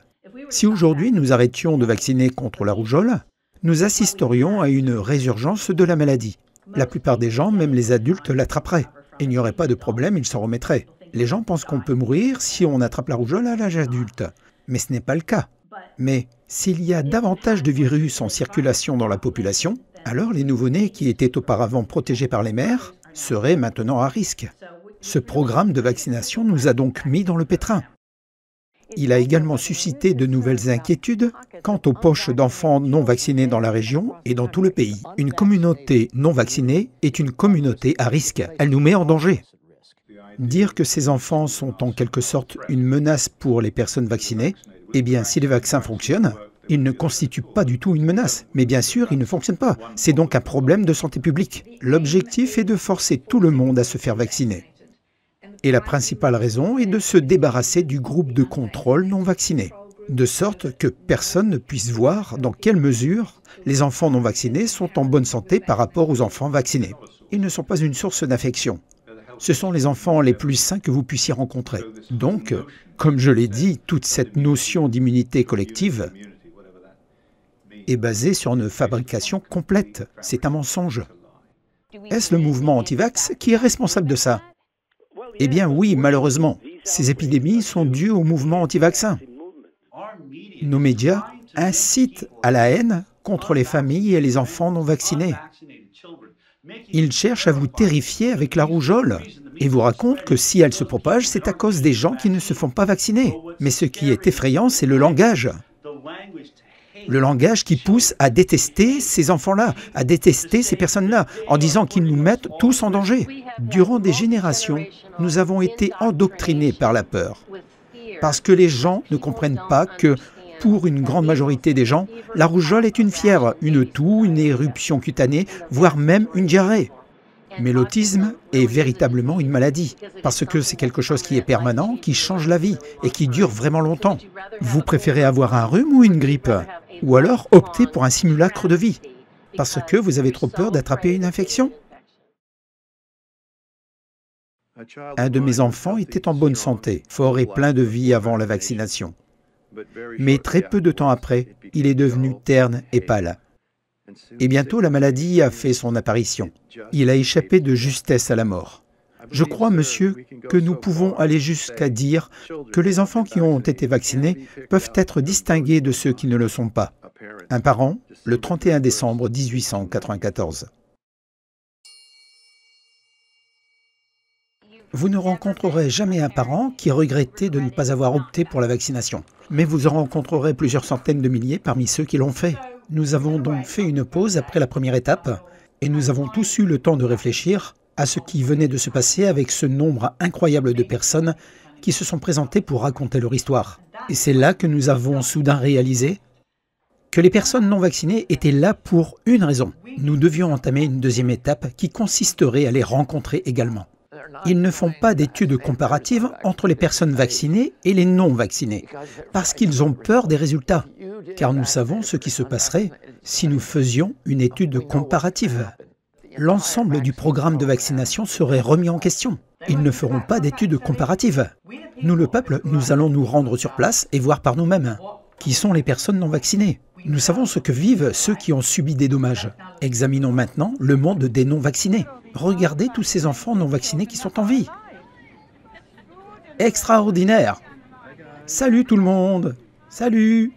Si aujourd'hui nous arrêtions de vacciner contre la rougeole, nous assisterions à une résurgence de la maladie. La plupart des gens, même les adultes, l'attraperaient. Il n'y aurait pas de problème, ils s'en remettraient. Les gens pensent qu'on peut mourir si on attrape la rougeole à l'âge adulte, mais ce n'est pas le cas. Mais s'il y a davantage de virus en circulation dans la population, alors les nouveau-nés qui étaient auparavant protégés par les mères seraient maintenant à risque. Ce programme de vaccination nous a donc mis dans le pétrin. Il a également suscité de nouvelles inquiétudes quant aux poches d'enfants non vaccinés dans la région et dans tout le pays. Une communauté non vaccinée est une communauté à risque. Elle nous met en danger. Dire que ces enfants sont en quelque sorte une menace pour les personnes vaccinées, eh bien, si les vaccins fonctionnent, ils ne constituent pas du tout une menace. Mais bien sûr, ils ne fonctionnent pas. C'est donc un problème de santé publique. L'objectif est de forcer tout le monde à se faire vacciner. Et la principale raison est de se débarrasser du groupe de contrôle non vacciné, de sorte que personne ne puisse voir dans quelle mesure les enfants non vaccinés sont en bonne santé par rapport aux enfants vaccinés. Ils ne sont pas une source d'infection. Ce sont les enfants les plus sains que vous puissiez rencontrer. Donc, comme je l'ai dit, toute cette notion d'immunité collective est basée sur une fabrication complète. C'est un mensonge. Est-ce le mouvement anti-vax qui est responsable de ça? Eh bien oui, malheureusement, ces épidémies sont dues au mouvement anti-vaccin. Nos médias incitent à la haine contre les familles et les enfants non vaccinés. Ils cherchent à vous terrifier avec la rougeole et vous racontent que si elle se propage, c'est à cause des gens qui ne se font pas vacciner. Mais ce qui est effrayant, c'est le langage. Le langage qui pousse à détester ces enfants-là, à détester ces personnes-là, en disant qu'ils nous mettent tous en danger. Durant des générations, nous avons été endoctrinés par la peur. Parce que les gens ne comprennent pas que, pour une grande majorité des gens, la rougeole est une fièvre, une toux, une éruption cutanée, voire même une diarrhée. Mais l'autisme est véritablement une maladie, parce que c'est quelque chose qui est permanent, qui change la vie et qui dure vraiment longtemps. Vous préférez avoir un rhume ou une grippe? Ou alors optez pour un simulacre de vie, parce que vous avez trop peur d'attraper une infection? Un de mes enfants était en bonne santé, fort et plein de vie avant la vaccination. Mais très peu de temps après, il est devenu terne et pâle. Et bientôt, la maladie a fait son apparition. Il a échappé de justesse à la mort. Je crois, monsieur, que nous pouvons aller jusqu'à dire que les enfants qui ont été vaccinés peuvent être distingués de ceux qui ne le sont pas. Un parent, le 31 décembre 1894. Vous ne rencontrerez jamais un parent qui regrettait de ne pas avoir opté pour la vaccination. Mais vous en rencontrerez plusieurs centaines de milliers parmi ceux qui l'ont fait. Nous avons donc fait une pause après la première étape et nous avons tous eu le temps de réfléchir à ce qui venait de se passer avec ce nombre incroyable de personnes qui se sont présentées pour raconter leur histoire. Et c'est là que nous avons soudain réalisé que les personnes non vaccinées étaient là pour une raison. Nous devions entamer une deuxième étape qui consisterait à les rencontrer également. Ils ne font pas d'études comparatives entre les personnes vaccinées et les non vaccinées, parce qu'ils ont peur des résultats, car nous savons ce qui se passerait si nous faisions une étude comparative. L'ensemble du programme de vaccination serait remis en question. Ils ne feront pas d'études comparatives. Nous, le peuple, nous allons nous rendre sur place et voir par nous-mêmes qui sont les personnes non vaccinées. Nous savons ce que vivent ceux qui ont subi des dommages. Examinons maintenant le monde des non vaccinés. Regardez tous ces enfants non vaccinés qui sont en vie. Extraordinaire! Salut tout le monde! Salut!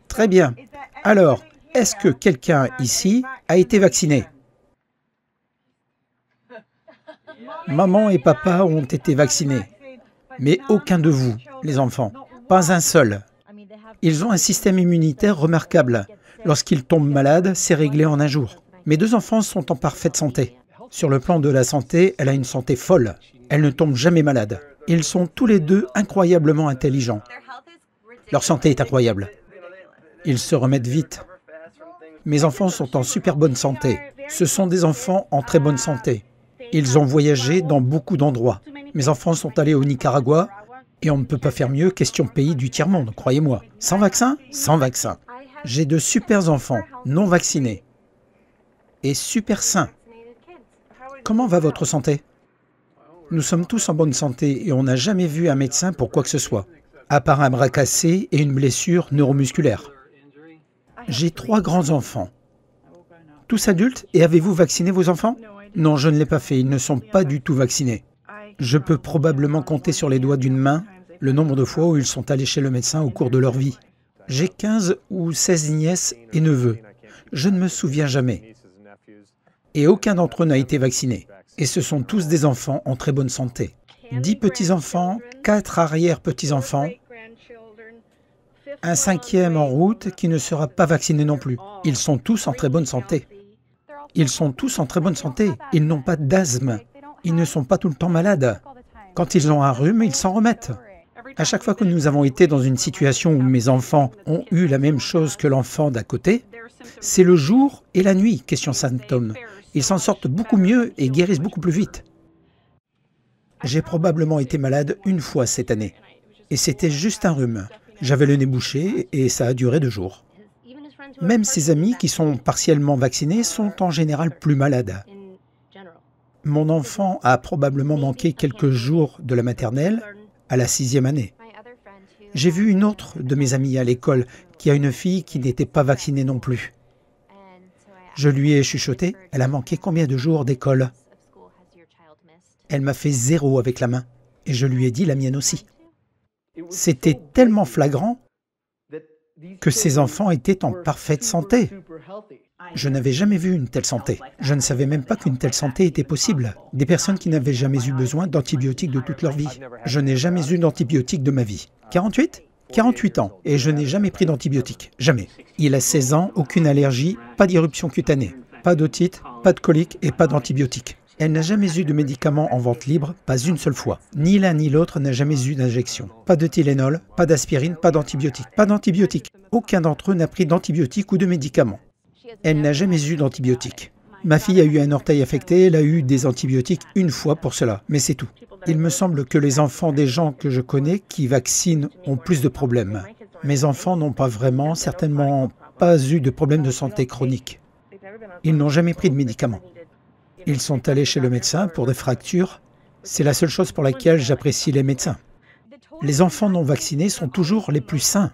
Très bien. Alors, est-ce que quelqu'un ici a été vacciné? Maman et papa ont été vaccinés, mais aucun de vous, les enfants, pas un seul. Ils ont un système immunitaire remarquable. Lorsqu'ils tombent malades, c'est réglé en un jour. Mes deux enfants sont en parfaite santé. Sur le plan de la santé, elle a une santé folle. Elle ne tombe jamais malade. Ils sont tous les deux incroyablement intelligents. Leur santé est incroyable. Ils se remettent vite. Mes enfants sont en super bonne santé. Ce sont des enfants en très bonne santé. Ils ont voyagé dans beaucoup d'endroits. Mes enfants sont allés au Nicaragua et on ne peut pas faire mieux, question pays du tiers-monde, croyez-moi. Sans vaccin? Sans vaccin. J'ai de super enfants non vaccinés et super sains. Comment va votre santé? Nous sommes tous en bonne santé et on n'a jamais vu un médecin pour quoi que ce soit, à part un bras cassé et une blessure neuromusculaire. J'ai 3 grands-enfants. Tous adultes, et avez-vous vacciné vos enfants? Non, je ne l'ai pas fait, ils ne sont pas du tout vaccinés. Je peux probablement compter sur les doigts d'une main le nombre de fois où ils sont allés chez le médecin au cours de leur vie. J'ai 15 ou 16 nièces et neveux. Je ne me souviens jamais. Et aucun d'entre eux n'a été vacciné. Et ce sont tous des enfants en très bonne santé. 10 petits-enfants, 4 arrière-petits-enfants, un 5e en route qui ne sera pas vacciné non plus. Ils sont tous en très bonne santé. Ils sont tous en très bonne santé. Ils n'ont pas d'asthme. Ils ne sont pas tout le temps malades. Quand ils ont un rhume, ils s'en remettent. À chaque fois que nous avons été dans une situation où mes enfants ont eu la même chose que l'enfant d'à côté, c'est le jour et la nuit, question symptômes. Ils s'en sortent beaucoup mieux et guérissent beaucoup plus vite. J'ai probablement été malade une fois cette année. Et c'était juste un rhume. J'avais le nez bouché et ça a duré 2 jours. Même ses amis qui sont partiellement vaccinés sont en général plus malades. Mon enfant a probablement manqué quelques jours de la maternelle à la 6e année. J'ai vu une autre de mes amies à l'école qui a une fille qui n'était pas vaccinée non plus. Je lui ai chuchoté, elle a manqué combien de jours d'école? Elle m'a fait 0 avec la main et je lui ai dit la mienne aussi. C'était tellement flagrant que ces enfants étaient en parfaite santé. Je n'avais jamais vu une telle santé. Je ne savais même pas qu'une telle santé était possible. Des personnes qui n'avaient jamais eu besoin d'antibiotiques de toute leur vie. Je n'ai jamais eu d'antibiotiques de ma vie. 48? 48 ans. Et je n'ai jamais pris d'antibiotiques. Jamais. Il a 16 ans, aucune allergie, pas d'irruption cutanée, pas d'otite, pas de colique et pas d'antibiotiques. Elle n'a jamais eu de médicaments en vente libre, pas une seule fois. Ni l'un ni l'autre n'a jamais eu d'injection. Pas de Tylenol, pas d'aspirine, pas d'antibiotiques. Pas d'antibiotiques. Aucun d'entre eux n'a pris d'antibiotiques ou de médicaments. Elle n'a jamais eu d'antibiotiques. Ma fille a eu un orteil affecté, elle a eu des antibiotiques une fois pour cela, mais c'est tout. Il me semble que les enfants des gens que je connais qui vaccinent ont plus de problèmes. Mes enfants n'ont pas vraiment, certainement pas eu de problèmes de santé chronique. Ils n'ont jamais pris de médicaments. Ils sont allés chez le médecin pour des fractures. C'est la seule chose pour laquelle j'apprécie les médecins. Les enfants non vaccinés sont toujours les plus sains.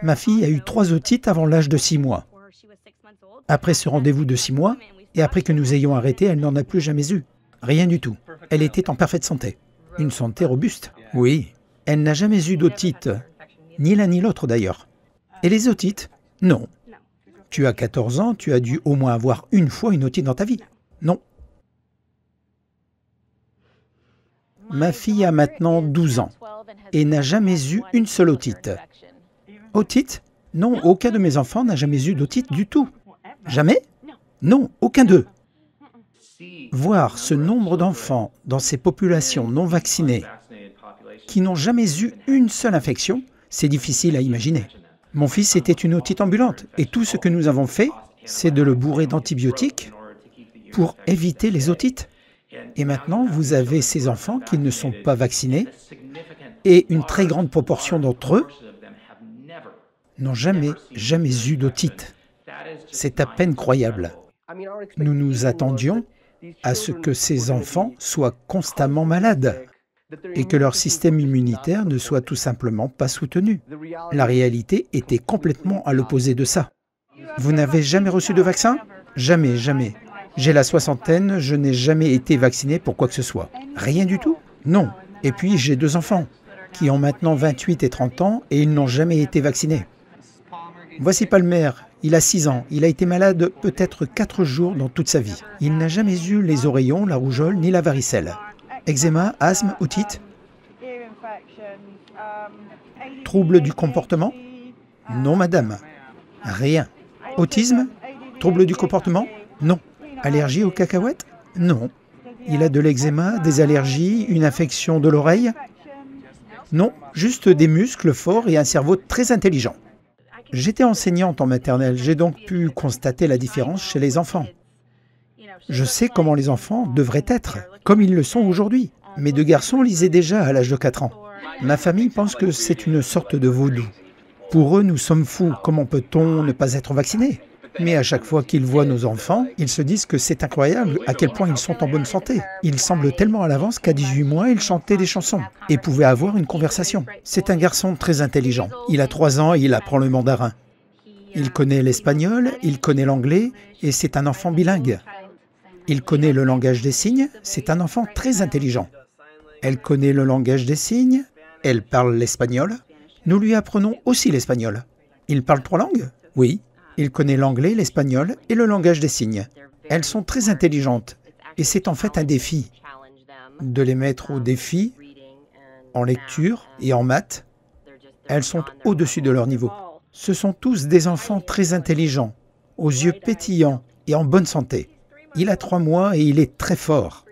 Ma fille a eu 3 otites avant l'âge de 6 mois. Après ce rendez-vous de 6 mois, Et après que nous ayons arrêté, elle n'en a plus jamais eu. Rien du tout. Elle était en parfaite santé. Une santé robuste. Oui. Elle n'a jamais eu d'otite. Ni l'un ni l'autre d'ailleurs. Et les otites? Non. Tu as 14 ans, tu as dû au moins avoir une fois une otite dans ta vie. Non. Ma fille a maintenant 12 ans et n'a jamais eu une seule otite. Otite? Non, aucun de mes enfants n'a jamais eu d'otite du tout. Jamais? Non, aucun d'eux. Voir ce nombre d'enfants dans ces populations non vaccinées qui n'ont jamais eu une seule infection, c'est difficile à imaginer. Mon fils était une otite ambulante et tout ce que nous avons fait, c'est de le bourrer d'antibiotiques pour éviter les otites. Et maintenant, vous avez ces enfants qui ne sont pas vaccinés et une très grande proportion d'entre eux n'ont jamais eu d'otite. C'est à peine croyable. Nous nous attendions à ce que ces enfants soient constamment malades et que leur système immunitaire ne soit tout simplement pas soutenu. La réalité était complètement à l'opposé de ça. Vous n'avez jamais reçu de vaccin? Jamais, jamais. J'ai la soixantaine, je n'ai jamais été vacciné pour quoi que ce soit. Rien du tout? Non. Et puis j'ai 2 enfants qui ont maintenant 28 et 30 ans et ils n'ont jamais été vaccinés. Voici Palmer, il a 6 ans, il a été malade peut-être 4 jours dans toute sa vie. Il n'a jamais eu les oreillons, la rougeole ni la varicelle. Eczéma, asthme, otite? Trouble du comportement? Non, madame. Rien. Autisme? Trouble du comportement? Non. Allergie aux cacahuètes? Non. Il a de l'eczéma, des allergies, une infection de l'oreille? Non, juste des muscles forts et un cerveau très intelligent. J'étais enseignante en maternelle, j'ai donc pu constater la différence chez les enfants. Je sais comment les enfants devraient être, comme ils le sont aujourd'hui. Mes 2 garçons lisaient déjà à l'âge de 4 ans. Ma famille pense que c'est une sorte de vaudou. Pour eux, nous sommes fous. Comment peut-on ne pas être vacciné? Mais à chaque fois qu'ils voient nos enfants, ils se disent que c'est incroyable à quel point ils sont en bonne santé. Ils semblent tellement à l'avance qu'à 18 mois, ils chantaient des chansons et pouvaient avoir une conversation. C'est un garçon très intelligent. Il a 3 ans et il apprend le mandarin. Il connaît l'espagnol, il connaît l'anglais et c'est un enfant bilingue. Il connaît le langage des signes, c'est un enfant très intelligent. Elle connaît le langage des signes, elle parle l'espagnol. Nous lui apprenons aussi l'espagnol. Il parle 3 langues? Oui. Il connaît l'anglais, l'espagnol et le langage des signes. Elles sont très intelligentes et c'est en fait un défi de les mettre au défi en lecture et en maths. Elles sont au-dessus de leur niveau. Ce sont tous des enfants très intelligents, aux yeux pétillants et en bonne santé. Il a 3 mois et il est très fort.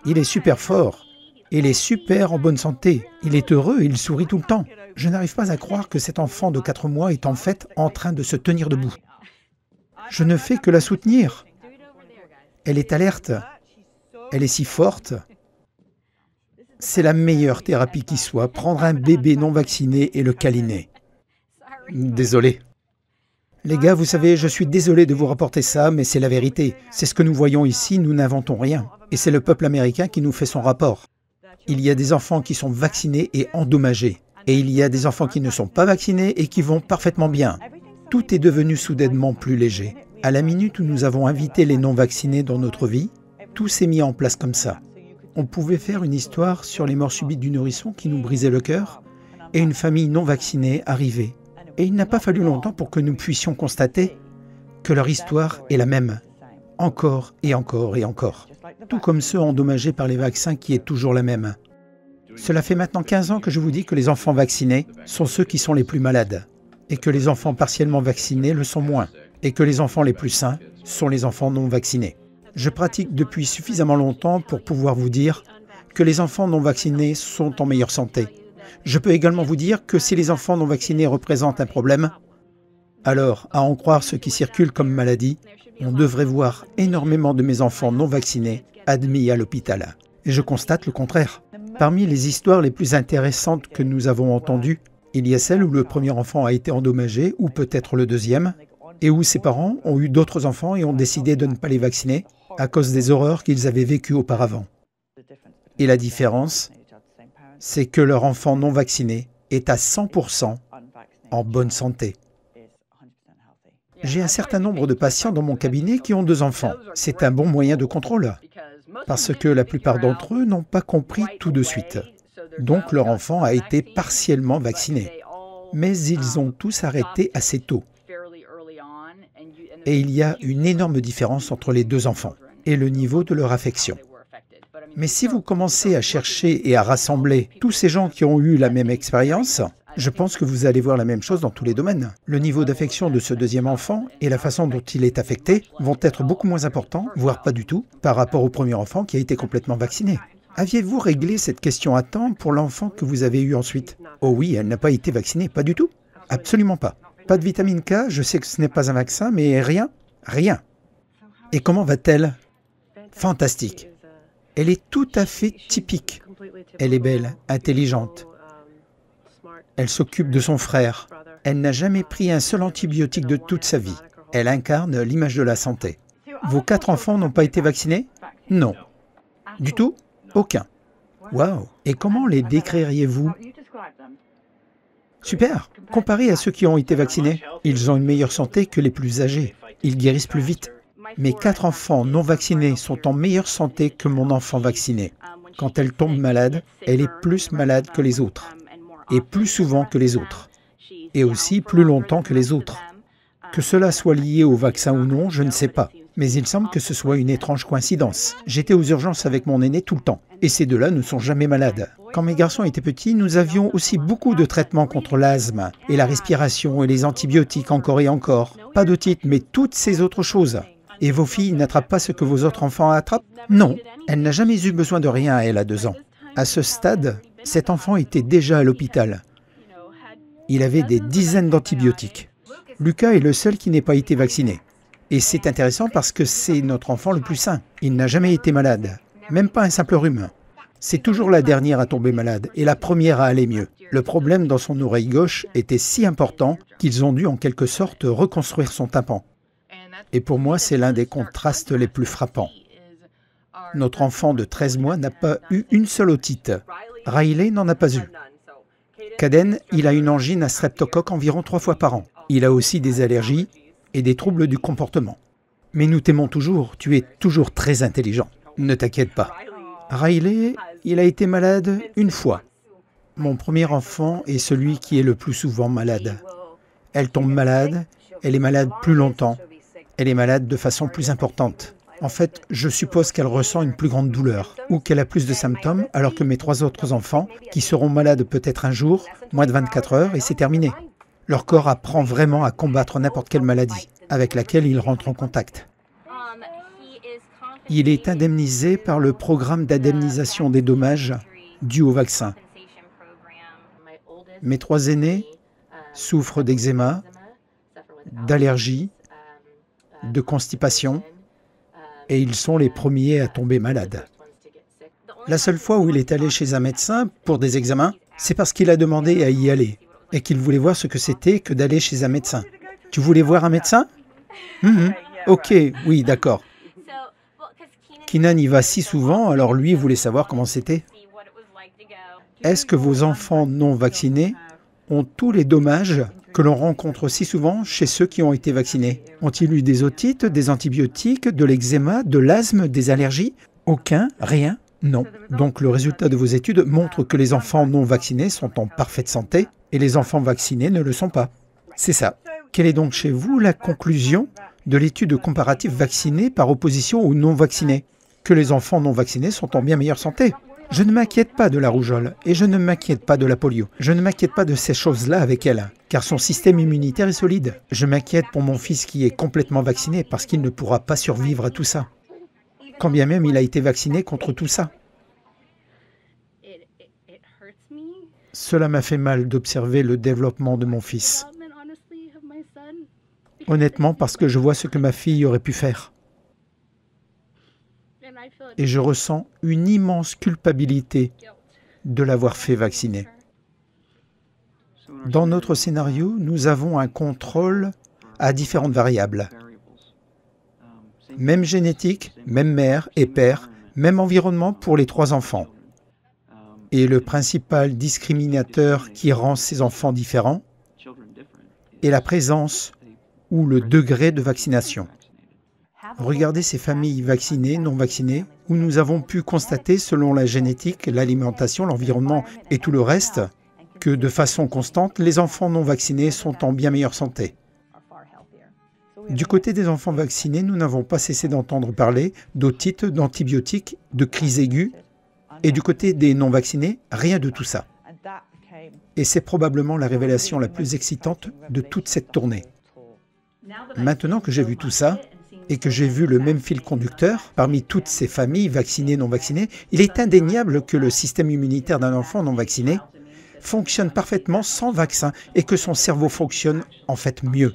Il est super fort. Il est super en bonne santé. Il est heureux et il sourit tout le temps. Je n'arrive pas à croire que cet enfant de 4 mois est en fait en train de se tenir debout. Je ne fais que la soutenir. Elle est alerte. Elle est si forte. C'est la meilleure thérapie qui soit, prendre un bébé non vacciné et le câliner. Désolé. Les gars, vous savez, je suis désolé de vous rapporter ça, mais c'est la vérité. C'est ce que nous voyons ici, nous n'inventons rien. Et c'est le peuple américain qui nous fait son rapport. Il y a des enfants qui sont vaccinés et endommagés. Et il y a des enfants qui ne sont pas vaccinés et qui vont parfaitement bien. Tout est devenu soudainement plus léger. À la minute où nous avons invité les non-vaccinés dans notre vie, tout s'est mis en place comme ça. On pouvait faire une histoire sur les morts subites du nourrisson qui nous brisait le cœur, et une famille non vaccinée arrivait. Et il n'a pas fallu longtemps pour que nous puissions constater que leur histoire est la même, encore et encore et encore. Tout comme ceux endommagés par les vaccins qui est toujours la même. Cela fait maintenant 15 ans que je vous dis que les enfants vaccinés sont ceux qui sont les plus malades, et que les enfants partiellement vaccinés le sont moins, et que les enfants les plus sains sont les enfants non vaccinés. Je pratique depuis suffisamment longtemps pour pouvoir vous dire que les enfants non vaccinés sont en meilleure santé. Je peux également vous dire que si les enfants non vaccinés représentent un problème, alors, à en croire ce qui circule comme maladie, on devrait voir énormément de mes enfants non vaccinés admis à l'hôpital. Et je constate le contraire. Parmi les histoires les plus intéressantes que nous avons entendues, il y a celle où le premier enfant a été endommagé, ou peut-être le deuxième, et où ses parents ont eu d'autres enfants et ont décidé de ne pas les vacciner à cause des horreurs qu'ils avaient vécues auparavant. Et la différence, c'est que leur enfant non vacciné est à 100% en bonne santé. J'ai un certain nombre de patients dans mon cabinet qui ont 2 enfants. C'est un bon moyen de contrôle, parce que la plupart d'entre eux n'ont pas compris tout de suite. Donc leur enfant a été partiellement vacciné. Mais ils ont tous arrêté assez tôt. Et il y a une énorme différence entre les 2 enfants et le niveau de leur affection. Mais si vous commencez à chercher et à rassembler tous ces gens qui ont eu la même expérience, je pense que vous allez voir la même chose dans tous les domaines. Le niveau d'affection de ce 2e enfant et la façon dont il est affecté vont être beaucoup moins importants, voire pas du tout, par rapport au premier enfant qui a été complètement vacciné. Aviez-vous réglé cette question à temps pour l'enfant que vous avez eu ensuite? Oh oui, elle n'a pas été vaccinée, pas du tout. Absolument pas. Pas de vitamine K, je sais que ce n'est pas un vaccin, mais rien, rien. Et comment va-t-elle? Fantastique. Elle est tout à fait typique. Elle est belle, intelligente. Elle s'occupe de son frère. Elle n'a jamais pris un seul antibiotique de toute sa vie. Elle incarne l'image de la santé. Vos 4 enfants n'ont pas été vaccinés? Non. Du tout? Aucun. Waouh! Et comment les décririez-vous? Super! Comparé à ceux qui ont été vaccinés, ils ont une meilleure santé que les plus âgés. Ils guérissent plus vite. Mes 4 enfants non vaccinés sont en meilleure santé que mon enfant vacciné. Quand elle tombe malade, elle est plus malade que les autres. Et plus souvent que les autres. Et aussi plus longtemps que les autres. Que cela soit lié au vaccin ou non, je ne sais pas. Mais il semble que ce soit une étrange coïncidence. J'étais aux urgences avec mon aîné tout le temps. Et ces 2-là ne sont jamais malades. Quand mes garçons étaient petits, nous avions aussi beaucoup de traitements contre l'asthme, et la respiration, et les antibiotiques encore et encore. Pas d'otite, mais toutes ces autres choses. Et vos filles n'attrapent pas ce que vos autres enfants attrapent? Non, elle n'a jamais eu besoin de rien, elle a 2 ans. À ce stade, cet enfant était déjà à l'hôpital. Il avait des dizaines d'antibiotiques. Lucas est le seul qui n'ait pas été vacciné. Et c'est intéressant parce que c'est notre enfant le plus sain. Il n'a jamais été malade, même pas un simple rhume. C'est toujours la dernière à tomber malade et la première à aller mieux. Le problème dans son oreille gauche était si important qu'ils ont dû en quelque sorte reconstruire son tympan. Et pour moi, c'est l'un des contrastes les plus frappants. Notre enfant de 13 mois n'a pas eu une seule otite. Riley n'en a pas eu. Caden, il a une angine à streptocoque environ 3 fois par an. Il a aussi des allergies et des troubles du comportement. Mais nous t'aimons toujours, tu es toujours très intelligent. Ne t'inquiète pas. Riley, il a été malade une fois. Mon premier enfant est celui qui est le plus souvent malade. Elle tombe malade, elle est malade plus longtemps, elle est malade de façon plus importante. En fait, je suppose qu'elle ressent une plus grande douleur ou qu'elle a plus de symptômes, alors que mes 3 autres enfants, qui seront malades peut-être un jour, moins de 24 heures, et c'est terminé. Leur corps apprend vraiment à combattre n'importe quelle maladie avec laquelle ils rentrent en contact. Il est indemnisé par le programme d'indemnisation des dommages dus au vaccin. Mes 3 aînés souffrent d'eczéma, d'allergies, de constipation, et ils sont les premiers à tomber malades. La seule fois où il est allé chez un médecin pour des examens, c'est parce qu'il a demandé à y aller et qu'il voulait voir ce que c'était que d'aller chez un médecin. Tu voulais voir un médecin? Ok, oui, d'accord. Keenan y va si souvent, alors lui voulait savoir comment c'était. Est-ce que vos enfants non vaccinés ont tous les dommages que l'on rencontre si souvent chez ceux qui ont été vaccinés? Ont-ils eu des otites, des antibiotiques, de l'eczéma, de l'asthme, des allergies? Aucun? Rien? Non. Donc le résultat de vos études montre que les enfants non vaccinés sont en parfaite santé et les enfants vaccinés ne le sont pas. C'est ça. Quelle est donc chez vous la conclusion de l'étude comparative vaccinée par opposition aux non vaccinés? Que les enfants non vaccinés sont en bien meilleure santé. Je ne m'inquiète pas de la rougeole et je ne m'inquiète pas de la polio. Je ne m'inquiète pas de ces choses-là avec elle, car son système immunitaire est solide. Je m'inquiète pour mon fils qui est complètement vacciné parce qu'il ne pourra pas survivre à tout ça. Quand bien même il a été vacciné contre tout ça. Cela m'a fait mal d'observer le développement de mon fils. Honnêtement, parce que je vois ce que ma fille aurait pu faire. Et je ressens une immense culpabilité de l'avoir fait vacciner. Dans notre scénario, nous avons un contrôle à différentes variables. Même génétique, même mère et père, même environnement pour les 3 enfants. Et le principal discriminateur qui rend ces enfants différents est la présence ou le degré de vaccination. Regardez ces familles vaccinées, non vaccinées, où nous avons pu constater, selon la génétique, l'alimentation, l'environnement et tout le reste, que de façon constante, les enfants non vaccinés sont en bien meilleure santé. Du côté des enfants vaccinés, nous n'avons pas cessé d'entendre parler d'otite, d'antibiotiques, de crises aiguës, et du côté des non vaccinés, rien de tout ça. Et c'est probablement la révélation la plus excitante de toute cette tournée. Maintenant que j'ai vu tout ça, et que j'ai vu le même fil conducteur parmi toutes ces familles vaccinées, non vaccinées, il est indéniable que le système immunitaire d'un enfant non vacciné fonctionne parfaitement sans vaccin et que son cerveau fonctionne en fait mieux.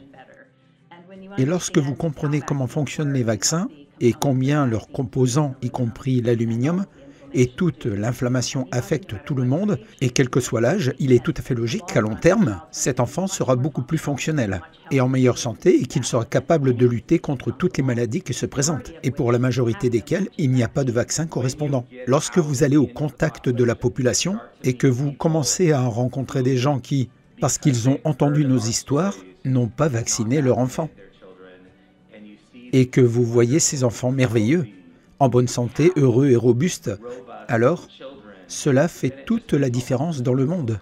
Et lorsque vous comprenez comment fonctionnent les vaccins et combien leurs composants, y compris l'aluminium, et toute l'inflammation affecte tout le monde, et quel que soit l'âge, il est tout à fait logique qu'à long terme, cet enfant sera beaucoup plus fonctionnel et en meilleure santé et qu'il sera capable de lutter contre toutes les maladies qui se présentent, et pour la majorité desquelles, il n'y a pas de vaccin correspondant. Lorsque vous allez au contact de la population et que vous commencez à rencontrer des gens qui, parce qu'ils ont entendu nos histoires, n'ont pas vacciné leur enfant, et que vous voyez ces enfants merveilleux, en bonne santé, heureux et robustes, alors cela fait toute la différence dans le monde.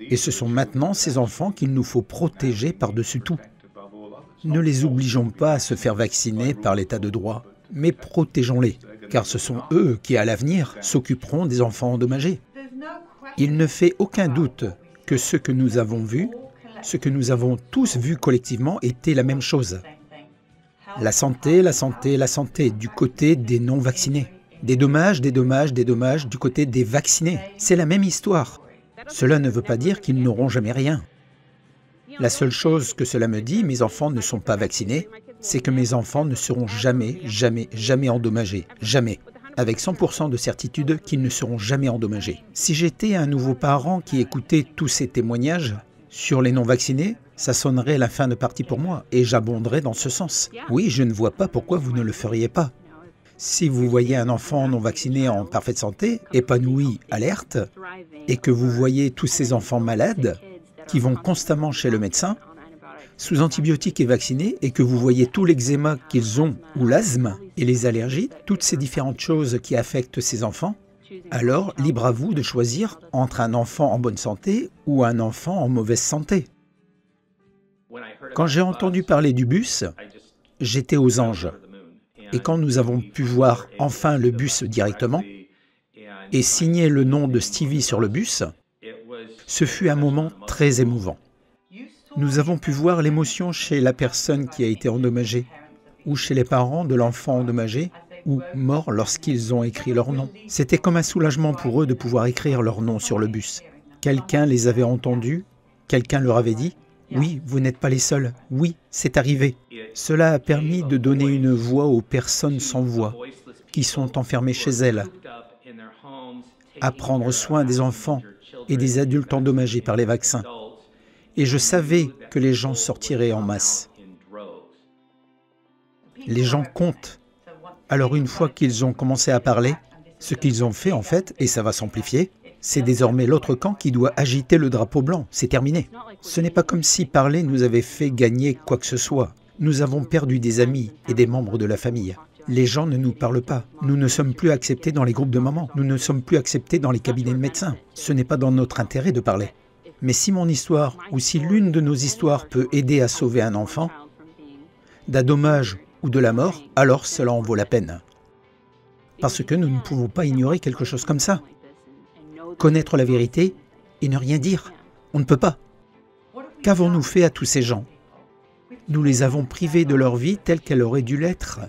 Et ce sont maintenant ces enfants qu'il nous faut protéger par-dessus tout. Ne les obligeons pas à se faire vacciner par l'état de droit, mais protégeons-les, car ce sont eux qui, à l'avenir, s'occuperont des enfants endommagés. Il ne fait aucun doute que ce que nous avons vu, ce que nous avons tous vu collectivement, était la même chose. La santé, la santé, la santé, du côté des non-vaccinés. Des dommages, des dommages, des dommages du côté des vaccinés. C'est la même histoire. Cela ne veut pas dire qu'ils n'auront jamais rien. La seule chose que cela me dit, mes enfants ne sont pas vaccinés, c'est que mes enfants ne seront jamais, jamais, jamais endommagés. Jamais. Avec 100% de certitude qu'ils ne seront jamais endommagés. Si j'étais un nouveau parent qui écoutait tous ces témoignages sur les non-vaccinés, ça sonnerait la fin de partie pour moi, et j'abonderais dans ce sens. Oui, je ne vois pas pourquoi vous ne le feriez pas. Si vous voyez un enfant non vacciné en parfaite santé, épanoui, alerte, et que vous voyez tous ces enfants malades, qui vont constamment chez le médecin, sous antibiotiques et vaccinés, et que vous voyez tout l'eczéma qu'ils ont, ou l'asthme, et les allergies, toutes ces différentes choses qui affectent ces enfants, alors libre à vous de choisir entre un enfant en bonne santé ou un enfant en mauvaise santé. Quand j'ai entendu parler du bus, j'étais aux anges. Et quand nous avons pu voir enfin le bus directement et signer le nom de Stevie sur le bus, ce fut un moment très émouvant. Nous avons pu voir l'émotion chez la personne qui a été endommagée, ou chez les parents de l'enfant endommagé, ou mort lorsqu'ils ont écrit leur nom. C'était comme un soulagement pour eux de pouvoir écrire leur nom sur le bus. Quelqu'un les avait entendus, quelqu'un leur avait dit « Oui, vous n'êtes pas les seuls. Oui, c'est arrivé. » Cela a permis de donner une voix aux personnes sans voix, qui sont enfermées chez elles, à prendre soin des enfants et des adultes endommagés par les vaccins. Et je savais que les gens sortiraient en masse. Les gens comptent. Alors une fois qu'ils ont commencé à parler, ce qu'ils ont fait en fait, et ça va s'amplifier, c'est désormais l'autre camp qui doit agiter le drapeau blanc. C'est terminé. Ce n'est pas comme si parler nous avait fait gagner quoi que ce soit. Nous avons perdu des amis et des membres de la famille. Les gens ne nous parlent pas. Nous ne sommes plus acceptés dans les groupes de mamans. Nous ne sommes plus acceptés dans les cabinets de médecins. Ce n'est pas dans notre intérêt de parler. Mais si mon histoire, ou si l'une de nos histoires peut aider à sauver un enfant, d'un dommage ou de la mort, alors cela en vaut la peine. Parce que nous ne pouvons pas ignorer quelque chose comme ça. Connaître la vérité et ne rien dire. On ne peut pas. Qu'avons-nous fait à tous ces gens? Nous les avons privés de leur vie telle qu'elle aurait dû l'être.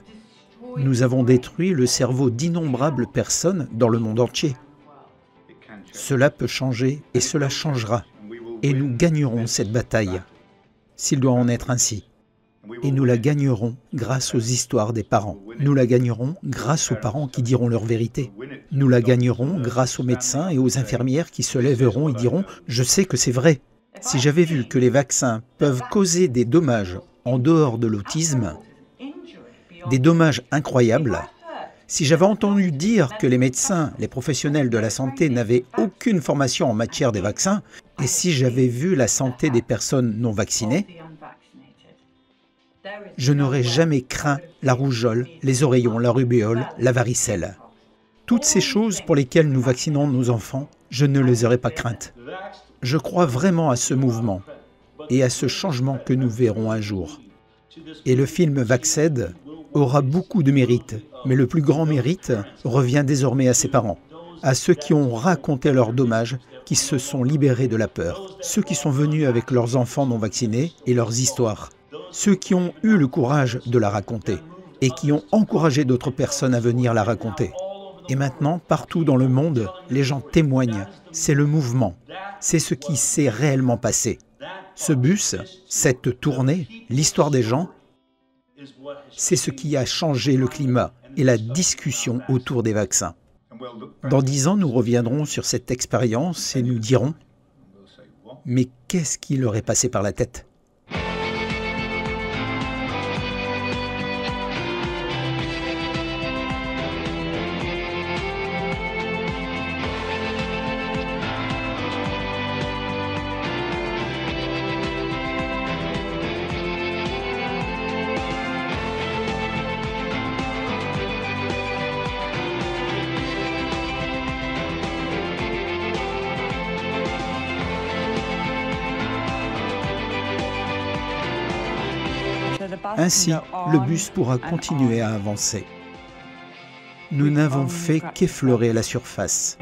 Nous avons détruit le cerveau d'innombrables personnes dans le monde entier. Cela peut changer et cela changera. Et nous gagnerons cette bataille, s'il doit en être ainsi. Et nous la gagnerons grâce aux histoires des parents. Nous la gagnerons grâce aux parents qui diront leur vérité. Nous la gagnerons grâce aux médecins et aux infirmières qui se lèveront et diront « Je sais que c'est vrai ». Si j'avais vu que les vaccins peuvent causer des dommages en dehors de l'autisme, des dommages incroyables, si j'avais entendu dire que les médecins, les professionnels de la santé n'avaient aucune formation en matière des vaccins, et si j'avais vu la santé des personnes non vaccinées, Je n'aurais jamais craint la rougeole, les oreillons, la rubéole, la varicelle. Toutes ces choses pour lesquelles nous vaccinons nos enfants, je ne les aurais pas craintes. Je crois vraiment à ce mouvement et à ce changement que nous verrons un jour. Et le film Vaxed aura beaucoup de mérite, mais le plus grand mérite revient désormais à ses parents, à ceux qui ont raconté leurs dommages, qui se sont libérés de la peur, ceux qui sont venus avec leurs enfants non vaccinés et leurs histoires, ceux qui ont eu le courage de la raconter et qui ont encouragé d'autres personnes à venir la raconter. Et maintenant, partout dans le monde, les gens témoignent. C'est le mouvement. C'est ce qui s'est réellement passé. Ce bus, cette tournée, l'histoire des gens, c'est ce qui a changé le climat et la discussion autour des vaccins. Dans 10 ans, nous reviendrons sur cette expérience et nous dirons « Mais qu'est-ce qui leur est passé par la tête ?» Ainsi, le bus pourra continuer à avancer. Nous n'avons fait qu'effleurer la surface.